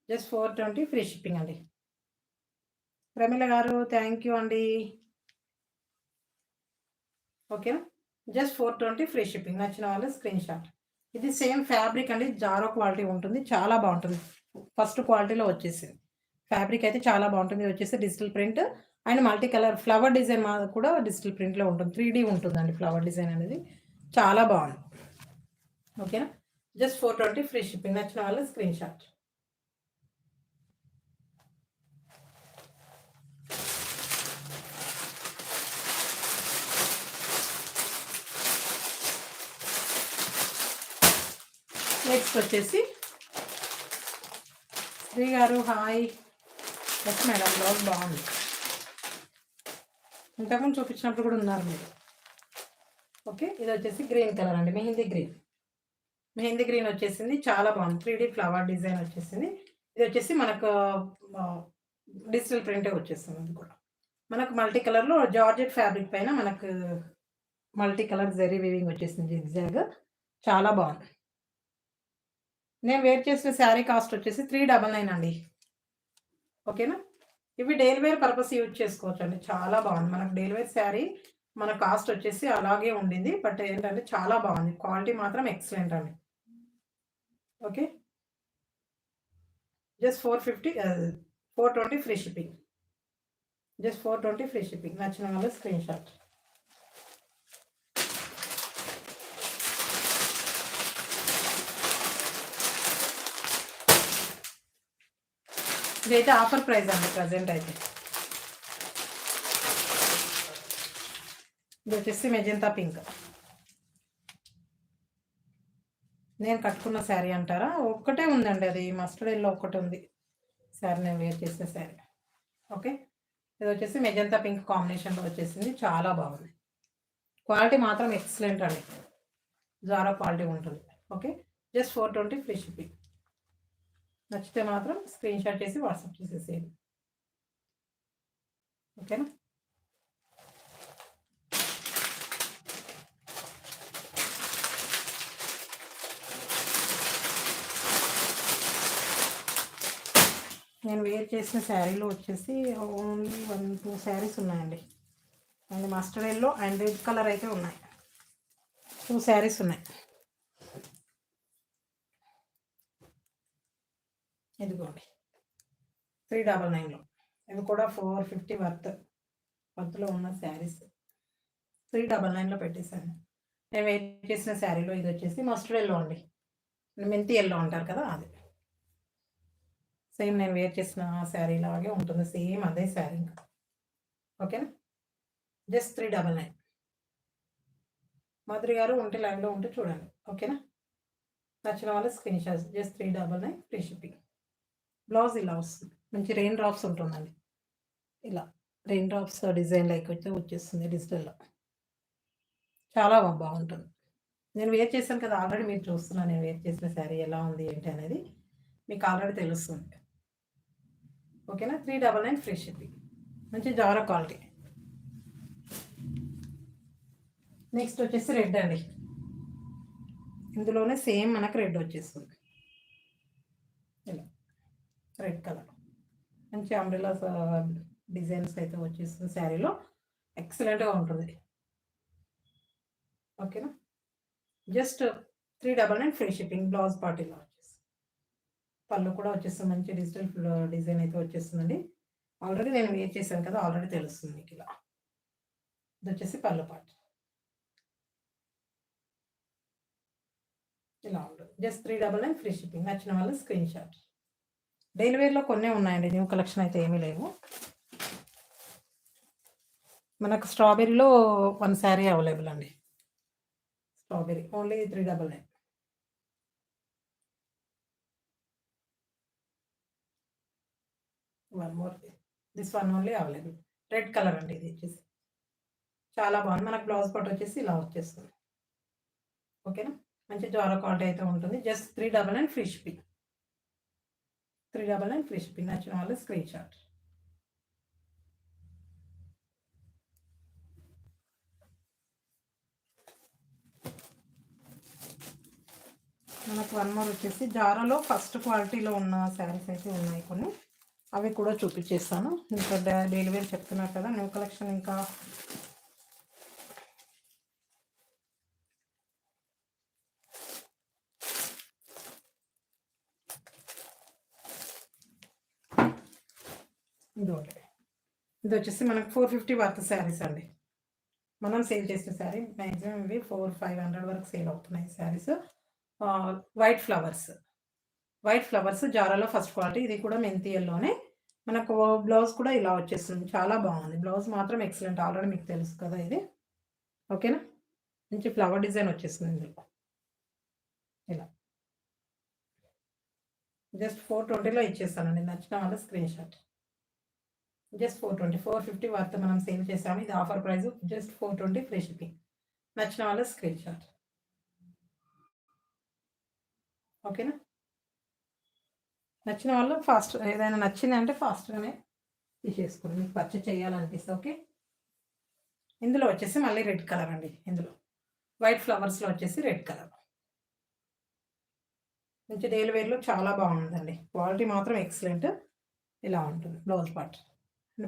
జస్ట్ 420 ఫ్రీ షిప్పింగ్ అండి. ప్రమిళ గారు థ్యాంక్ యూ అండి. ఓకేనా, జస్ట్ 420 ఫ్రీ షిప్పింగ్. నచ్చిన వాళ్ళు స్క్రీన్ షాట్. ఇది సేమ్ ఫ్యాబ్రిక్ అండి, జారో క్వాలిటీ ఉంటుంది, చాలా బాగుంటుంది. ఫస్ట్ క్వాలిటీలో వచ్చేసింది. ఫ్యాబ్రిక్ అయితే చాలా బాగుంటుంది. ఇది వచ్చేసి digital print and multi colour flower design కూడా డిజిటల్ ప్రింట్లో ఉంటుంది. 3D ఉంటుందండి ఫ్లవర్ డిజైన్ అనేది, చాలా బాగుంది. ఓకేనా, జస్ట్ 420 ఫ్రీ షిప్పింగ్. నచ్చిన వాళ్ళు స్క్రీన్ షాట్. నెక్స్ట్ వచ్చేసి శ్రీ గారు హాయ్. ఎస్ మేడం, బ్లౌజ్ బాగుంది. ఇంతకుముందు చూపించినప్పుడు కూడా ఉన్నారు మీరు. ఓకే, ఇది వచ్చేసి గ్రీన్ కలర్ అండి, మెహందీ గ్రీన్. మెహందీ గ్రీన్ వచ్చేసింది, చాలా బాగుంది. 3D ఫ్లవర్ డిజైన్ వచ్చేసింది. ఇది వచ్చేసి మనకు డిజిటల్ ప్రింటే వచ్చేస్తుంది. అది కూడా మనకు మల్టీ కలర్లో జార్జెట్ ఫ్యాబ్రిక్ పైన మనకు మల్టీ కలర్ జరీ వీవింగ్ వచ్చేసింది ఎగ్జాక్ట్, చాలా బాగుంది. నేను వేర్ చేసిన శారీ కాస్ట్ వచ్చేసి 399 అండి. ఓకేనా, ఇవి డైలీ వేర్ పర్పస్ యూజ్ చేసుకోవచ్చు అండి, చాలా బాగుంది. మనకు డైలీ వేర్ శారీ మన కాస్ట్ వచ్చేసి అలాగే ఉండింది, బట్ ఏంటంటే చాలా బాగుంది. క్వాలిటీ మాత్రం ఎక్సలెంట్ అండి. Okay, just 420 free shipping. Just 420 free shipping. నచ్చిన వాళ్ళు స్క్రీన్ షాట్. ఇదైతే ఆఫర్ ప్రైస్ అండి ప్రజెంట్ అయితే. ఇది వచ్చేసి మెజెంతా పింక్. నేను కట్టుకున్న శారీ అంటారా, ఒక్కటే ఉందండి, అది మస్టర్డ్ ఎల్లో ఒక్కటి ఉంది శారీ, నేను వేర్ చేసిన శారీ. ఓకే, ఇది వచ్చేసి మెజెంతా పింక్ కాంబినేషన్లో వచ్చేసింది, చాలా బాగుంది. క్వాలిటీ మాత్రం ఎక్సలెంట్ అండి, జారా క్వాలిటీ ఉంటుంది. Okay, just 420 free shipping. నచ్చితే మాత్రం స్క్రీన్ షాట్ చేసి వాట్సాప్ చేసేసేయండి. ఓకేనా, నేను వేర్ చేసిన శారీలో వచ్చేసి ఓన్లీ 1-2 శారీస్ ఉన్నాయండి. And mustard yellow and red colour అయితే ఉన్నాయి, 2 శారీస్ ఉన్నాయి. ఇదిగోండి 399లో, ఇవి కూడా 450 వర్త్లో ఉన్న శారీస్. 399లో పెట్టేశాను. నేను వేర్ చేసిన శారీలో ఇది వచ్చేసి మస్టర్డ్ ఎల్లో అండి, మెంతి ఎల్లో అంటారు కదా, అది సేమ్ నేను వేర్ చేసిన శారీ లాగే ఉంటుంది, సేమ్ అదే శారీ. ఓకేనా, జస్ట్ 399. మాధురి గారు ఉంటే లైవ్లో ఉంటే చూడండి. ఓకేనా, నచ్చిన వాళ్ళు screen shot. Just 399 free shipping. Blouse ఇలా వస్తుంది, మంచి రెయిన్ డ్రాప్స్ ఉంటుందండి, ఇలా రెయిన్ డ్రాప్స్ డిజైన్ లైక్ అయితే వచ్చేస్తుంది డిజిటల్లో, చాలా బాగుంటుంది. నేను వేర్ చేశాను కదా ఆల్రెడీ, మీరు చూస్తున్నాను నేను వేర్ చేసిన శారీ ఎలా ఉంది ఏంటి అనేది మీకు ఆల్రెడీ తెలుస్తుంది. ఓకేనా, 399 ఫ్రీ షిప్పింగ్. మంచి జారా క్వాలిటీ. నెక్స్ట్ వచ్చేసి రెడ్ అండి, ఇందులోనే సేమ్ మనకు రెడ్ వచ్చేస్తుంది, ఇలా రెడ్ కలర్ మంచి అంబ్రెల్లా డిజైన్స్ అయితే వచ్చేస్తుంది శారీలో, ఎక్సలెంట్గా ఉంటుంది. ఓకేనా, జస్ట్ 399 ఫ్రీ షిప్పింగ్. బ్లౌజ్ పార్టీలో వచ్చేసి పళ్ళు కూడా వచ్చేస్తుంది, మంచి డిజిటల్ డిజైన్ అయితే వచ్చేస్తుందండి. ఆల్రెడీ నేను వేర్ చేశాను కదా, ఆల్రెడీ తెలుస్తుంది మీకు. ఇలా ఇది వచ్చేసి పళ్ళు పార్ట్. ఇలా ఉంటుంది. Just 399 free shipping. నచ్చిన వాళ్ళు స్క్రీన్ షాట్. డైలీ వేర్లో కొన్నే ఉన్నాయండి, న్యూ కలెక్షన్ అయితే ఏమీ లేవు. మనకు స్ట్రాబెర్రీలో 1 శారీ అవైలబుల్ అండి. Strawberry only 399. One more, this one only available. Red colour అండి ఇది వచ్చేసి. చాలా బాగుంది. మనకు బ్లౌజ్ పార్ట్ వచ్చేసి ఇలా వచ్చేస్తుంది. ఓకేనా, మంచి జారా క్వాలిటీ అయితే ఉంటుంది. Just 399 free shipping. 399 free shipping. నచ్చిన వాళ్ళు స్క్రీన్ షాట్. మనకు వన్ మోర్ వచ్చేసి జారాలో ఫస్ట్ క్వాలిటీలో ఉన్న శారీస్ అయితే ఉన్నాయి కొన్ని, అవి కూడా చూపించేస్తాను. ఇంకా డైలీ వేర్ చెప్తున్నారు కదా, న్యూ కలెక్షన్ ఇంకా ఇది వచ్చేసి మనకు 450 వర్త్ శారీస్ అండి. మనం సేల్ చేసిన శారీ మ్యాక్సిమం ఇవి 400-500 వరకు సేల్ అవుతున్నాయి శారీస్. వైట్ ఫ్లవర్స్ జారాలో ఫస్ట్ క్వాలిటీ. ఇది కూడా మెంతి ఎల్లోనే. మనకు బ్లౌజ్ కూడా ఇలా వచ్చేస్తుంది. చాలా బాగుంది. బ్లౌజ్ మాత్రం ఎక్సలెంట్, ఆల్రెడీ మీకు తెలుసు కదా ఇది. ఓకేనా, మంచి ఫ్లవర్ డిజైన్ వచ్చేస్తుంది ఇందులో. ఇలా జస్ట్ 420లో ఇచ్చేస్తానండి. నచ్చిన వాళ్ళ స్క్రీన్ షాట్. జస్ట్ 420, 450 వర్త్ మనం సేల్ చేసాము. ఇది offer price. Just 420 free shipping. నచ్చిన వాళ్ళ స్క్రీన్ షాట్. ఓకేనా, నచ్చిన వాళ్ళు ఫాస్ట్, ఏదైనా నచ్చింది అంటే ఫాస్ట్గానే తీసేసుకోండి, మీకు పర్చేస్ చేయాలనిపిస్తే. ఓకే, ఇందులో వచ్చేసి మళ్ళీ రెడ్ కలర్ అండి. ఇందులో వైట్ ఫ్లవర్స్లో వచ్చేసి రెడ్ కలర్. మంచి డైలీ వేర్లో చాలా బాగుందండి. క్వాలిటీ మాత్రం ఎక్సలెంట్. ఇలా ఉంటుంది బ్లౌజ్ పార్ట్,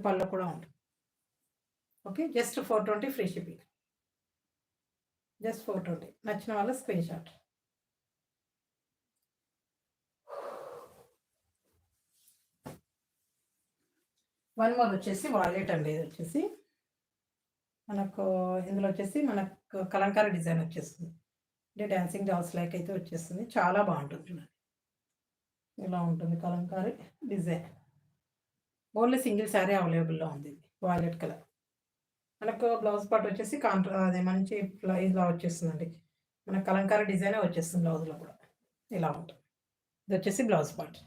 పళ్ళు కూడా ఉంటుంది. Okay, just 420 free shipping. Just 420. నచ్చిన వాళ్ళ స్క్రీన్ షాట్. వన్ మోర్ వచ్చేసి వాలెట్ అండి. ఇది వచ్చేసి మనకు ఇందులో వచ్చేసి మనకు కలంకారీ డిజైన్ వచ్చేస్తుంది. అంటే డాన్సింగ్ డాల్స్ లైక్ అయితే వచ్చేస్తుంది. చాలా బాగుంటుంది. ఇలా ఉంటుంది Kalamkari design. Only single sari అవైలబుల్లో ఉంది. Wallet colour. మనకు బ్లౌజ్ పార్ట్ వచ్చేసి అదే మంచి ఇలా వచ్చేస్తుందండి. మన కలంకారీ డిజైనే వచ్చేస్తుంది బ్లౌజ్లో కూడా. ఇలా ఉంటుంది. ఇది వచ్చేసి బ్లౌజ్ పార్ట్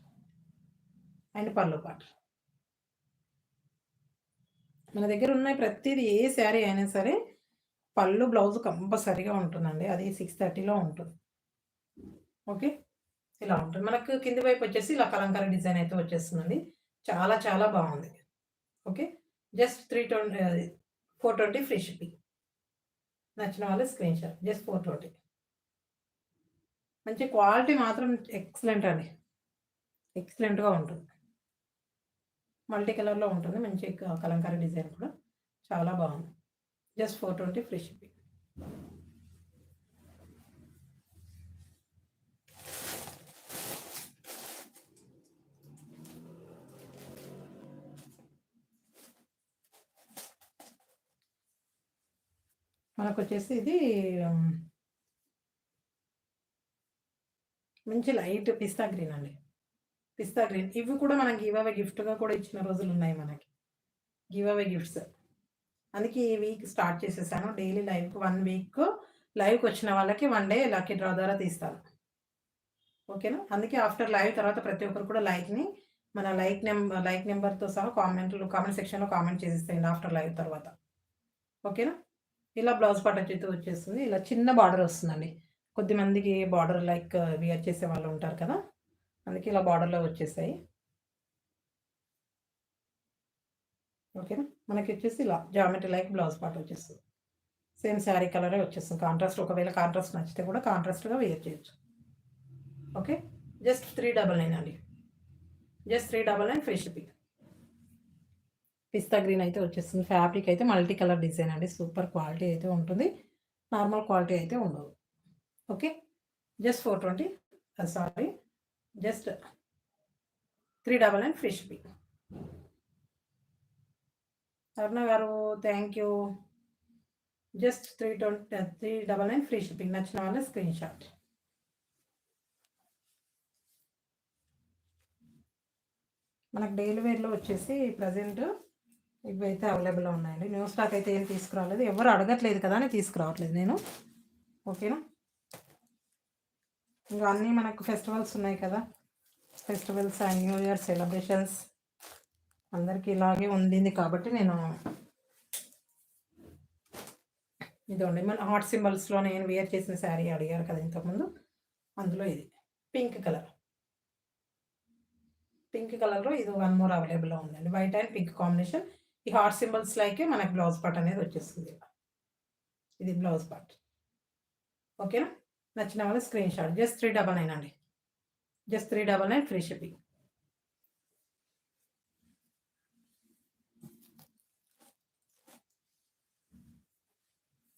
అండ్ పళ్ళు పార్ట్. మన దగ్గర ఉన్న ప్రతిదీ ఏ శారీ అయినా సరే పళ్ళు బ్లౌజ్ కంపల్సరీగా ఉంటుందండి. అది 630లో ఉంటుంది. ఓకే, ఇలా ఉంటుంది. మనకు కింది వైపు వచ్చేసి ఇలా కలంకారీ డిజైన్ అయితే వచ్చేస్తుందండి. చాలా చాలా బాగుంది. Okay, just 420 free shipping. నచ్చిన వాళ్ళు స్క్రీన్ షాట్. జస్ట్ 420. మంచి క్వాలిటీ మాత్రం ఎక్సలెంట్ అండి. ఎక్సలెంట్గా ఉంటుంది. మల్టీ కలర్లో ఉంటుంది. మంచి కలంకారీ డిజైన్ కూడా చాలా బాగుంది. Just 420 free shipping. మనకు వచ్చేసి ఇది మంచి లైట్ పిస్తా గ్రీన్ అండి. పిస్తా గ్రీన్. ఇవి కూడా మనం గివ్ అవే గిఫ్ట్గా కూడా ఇచ్చిన రోజులు ఉన్నాయి మనకి, గివ్ అవే గిఫ్ట్స్. అందుకే ఈ వీక్ స్టార్ట్ చేసేసాను. డైలీ లైవ్కి 1 వీక్ లైవ్కి వచ్చిన వాళ్ళకి 1 డే లక్కీ డ్రా ద్వారా తీస్తాను. ఓకేనా, అందుకే ఆఫ్టర్ లైవ్ తర్వాత ప్రతి ఒక్కరు కూడా మన లైక్ నెంబర్తో సహా కామెంట్ సెక్షన్లో కామెంట్ చేసేస్తాయండి ఆఫ్టర్ లైవ్ తర్వాత. ఓకేనా, ఇలా బ్లౌజ్ పార్ట్ వచ్చేస్తుంది. ఇలా చిన్న బార్డర్ వస్తుందండి. కొద్దిమందికి బార్డర్ లైక్ వియర్ చేసే వాళ్ళు ఉంటారు కదా, అందుకే ఇలా బార్డర్లో వచ్చేసాయి. ఓకేనా, మనకి వచ్చేసి ఇలా జామెట్రీ లైక్ బ్లౌజ్ పార్ట్ వచ్చేస్తుంది. సేమ్ శారీ కలరే వచ్చేస్తుంది. కాంట్రాస్ట్, ఒకవేళ కాంట్రాస్ట్ నచ్చితే కూడా కాంట్రాస్ట్గా వేర్ చేయొచ్చు. ఓకే, జస్ట్ 399 అండి. Just 399 free shipping. పిస్తా గ్రీన్ అయితే వచ్చేస్తుంది. ఫ్యాబ్రిక్ అయితే మల్టీ కలర్ డిజైన్ అండి. సూపర్ క్వాలిటీ అయితే ఉంటుంది. నార్మల్ క్వాలిటీ అయితే ఉండదు. Okay, just 420. Sorry, just 399 free shipping. Aruna గారు thank you. Just 399 free shipping. నచ్చిన వాళ్ళ స్క్రీన్ షాట్. మనకు డైలీ వేర్లో వచ్చేసి ప్రజెంట్ ఇవైతే అవైలబుల్లో ఉన్నాయండి. న్యూ స్టాక్ అయితే ఏం తీసుకురాలేదు, ఎవరు అడగట్లేదు కదా అని తీసుకురావట్లేదు నేను. ఓకేనా, ఇంకా అన్నీ మనకు ఫెస్టివల్స్ ఉన్నాయి కదా, festivals and new year celebrations అందరికీ ఇలాగే ఉండింది కాబట్టి నేను ఇదండి మన హార్ట్ సింబల్స్లో నేను వేర్ చేసిన శారీ అడిగారు కదా ఇంతకుముందు, అందులో ఇది పింక్ కలర్లో ఇది 1 మోర్ అవైలబుల్లో ఉందండి. White and pink combination. ఈ హార్ట్ సింబల్స్ లైకే మనకి బ్లౌజ్ పార్ట్ అనేది వచ్చేస్తుంది. ఇది బ్లౌజ్ పార్ట్. ఓకేనా, నచ్చిన వాళ్ళు స్క్రీన్ షాట్. జస్ట్ 399 అండి, just 399 free shipping.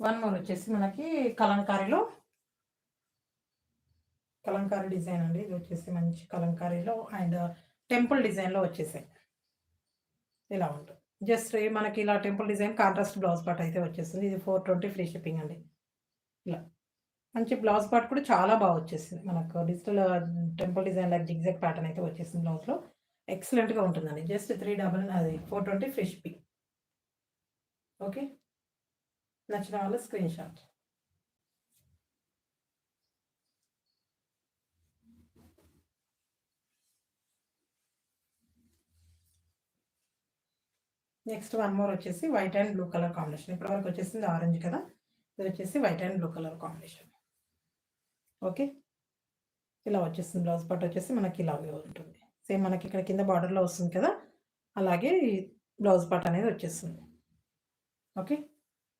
One more వచ్చేసి మనకి కలంకారీ డిజైన్ అండి. ఇది వచ్చేసి మంచి కలంకారీలో అండ్ టెంపుల్ డిజైన్లో వచ్చేసాయి. ఇలా ఉంటుంది. జస్ట్ మనకి ఇలా temple design contrast blouse part అయితే వచ్చేస్తుంది. ఇది 420 ఫ్రీ షిప్పింగ్ అండి. ఇలా మంచి బ్లౌజ్ పార్ట్ కూడా చాలా బాగా వచ్చేసింది. మనకు digital temple design like zigzag pattern అయితే వచ్చేసింది బ్లౌజ్లో. ఎక్సలెంట్గా ఉంటుందండి. Just 420 free shipping. ఓకే, నచ్చిన వాళ్ళు screen shot. Next one more వచ్చేసి white and blue colour combination. ఇప్పటివరకు వచ్చేసింది ఆరెంజ్ కదా, ఇది వచ్చేసి white and blue colour combination. Okay, ఇలా వచ్చేస్తుంది. బ్లౌజ్ పార్ట్ వచ్చేసి మనకి ఇలాగే ఉంటుంది. సేమ్ మనకి ఇక్కడ కింద బార్డర్లో వస్తుంది కదా, అలాగే బ్లౌజ్ పార్ట్ అనేది వచ్చేస్తుంది. Okay,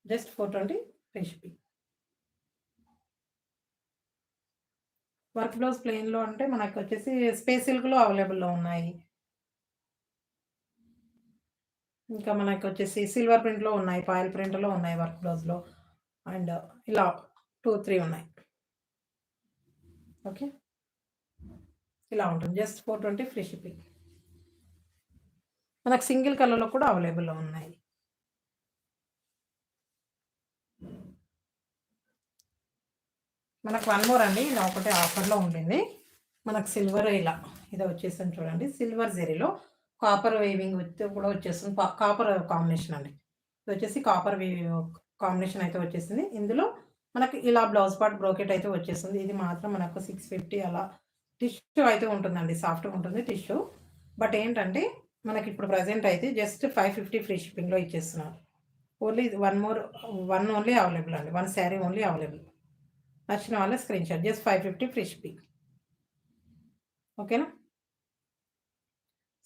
just 420 free shipping. Work blouse ప్లెయిన్లో అంటే మనకు వచ్చేసి స్పేస్ సిల్క్లో అవైలబుల్లో ఉన్నాయి. ఇంకా మనకు వచ్చేసి సిల్వర్ ప్రింట్లో ఉన్నాయి, పాయిల్ ప్రింట్లో ఉన్నాయి వర్క్ బ్లౌజ్లో, అండ్ ఇలా 2-3 ఉన్నాయి. ఓకే, ఇలా ఉంటుంది. Just 420 free shipping. మనకు సింగిల్ కలర్లో కూడా అవైలబుల్లో ఉన్నాయి. మనకు వన్ మోర్ అండి, ఇలా ఒకటే ఆఫర్లో ఉంటుంది. మనకు సిల్వర్ ఇలా ఇది వచ్చేసింది చూడండి, సిల్వర్ జెరీలో కాపర్ వేవింగ్ కూడా వచ్చేస్తుంది. కాపర్ కాంబినేషన్ అండి. ఇది వచ్చేసి కాపర్ కాంబినేషన్ అయితే వచ్చేసింది. ఇందులో మనకి ఇలా బ్లౌజ్ పార్ట్ బ్రోకెట్ అయితే వచ్చేస్తుంది. ఇది మాత్రం మనకు 650 అలా. టిష్యూ అయితే ఉంటుందండి, సాఫ్ట్గా ఉంటుంది టిష్యూ. బట్ ఏంటంటే మనకి ఇప్పుడు ప్రజెంట్ అయితే జస్ట్ 550 ఫ్రీ షిప్పింగ్లో ఇచ్చేస్తున్నారు. ఓన్లీ వన్ ఓన్లీ అవైలబుల్ అండి, 1 శారీ ఓన్లీ అవైలబుల్. నచ్చిన వాళ్ళ screen shot. Just 550 free shipping. ఓకేనా,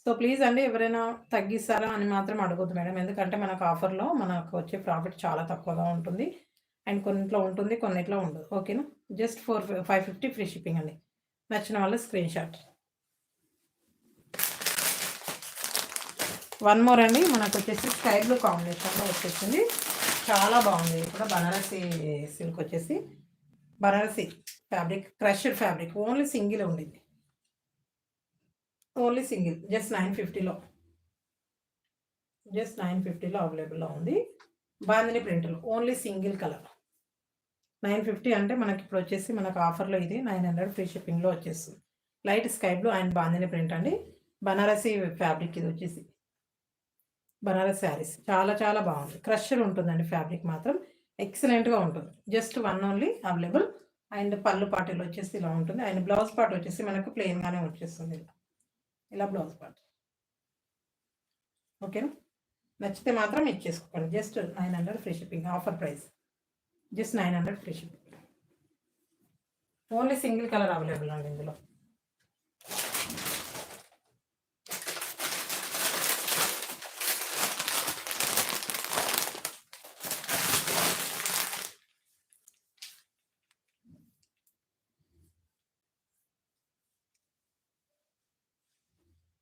సో ప్లీజ్ అండి ఎవరైనా తగ్గిస్తారా అని మాత్రం అడగొద్దు మేడం, ఎందుకంటే మనకు ఆఫర్లో మనకు వచ్చే ప్రాఫిట్ చాలా తక్కువగా ఉంటుంది. అండ్ కొన్నిట్లో ఉంటుంది, కొన్నిట్లో ఉండదు. ఓకేనా, జస్ట్ 550 ఫ్రీ షిప్పింగ్ అండి. నచ్చిన వాళ్ళు స్క్రీన్ షాట్. వన్ మోర్ అండి, మనకు వచ్చేసి స్కై బ్లూ కాంబినేషన్లో వచ్చేసింది. చాలా బాగుంది. ఇది కూడా బనారసి సిల్క్ వచ్చేసి Banarasi fabric, crushed fabric. Only single ఉండింది, ఓన్లీ సింగిల్. జస్ట్ 950లో, జస్ట్ 950లో అవైలబుల్లో ఉంది. బాందిని ప్రింట్లు ఓన్లీ సింగిల్ కలర్ 950 అంటే మనకి ఇప్పుడు వచ్చేసి మనకు ఆఫర్లో ఇది 900 ఫ్రీ షిప్పింగ్లో వచ్చేస్తుంది. Light sky blue and bandhani print అండి. బనారసి ఫ్యాబ్రిక్ ఇది వచ్చేసి బనారస్ శారీస్ చాలా చాలా బాగుంది. క్రషర్ ఉంటుందండి ఫ్యాబ్రిక్ మాత్రం ఎక్సలెంట్గా ఉంటుంది. Just one only available. And పళ్ళు పార్టీలు వచ్చేసి ఇలా ఉంటుంది. అండ్ బ్లౌజ్ పార్ట్ వచ్చేసి మనకు ప్లెయిన్గానే వచ్చేస్తుంది. ఇలా బ్లౌజ్ పార్ట్. ఓకేనా, నచ్చితే మాత్రం ఇచ్చేసుకోండి. Just 900 free shipping. Offer price just 900 free shipping. Only single colour available అండి ఇందులో.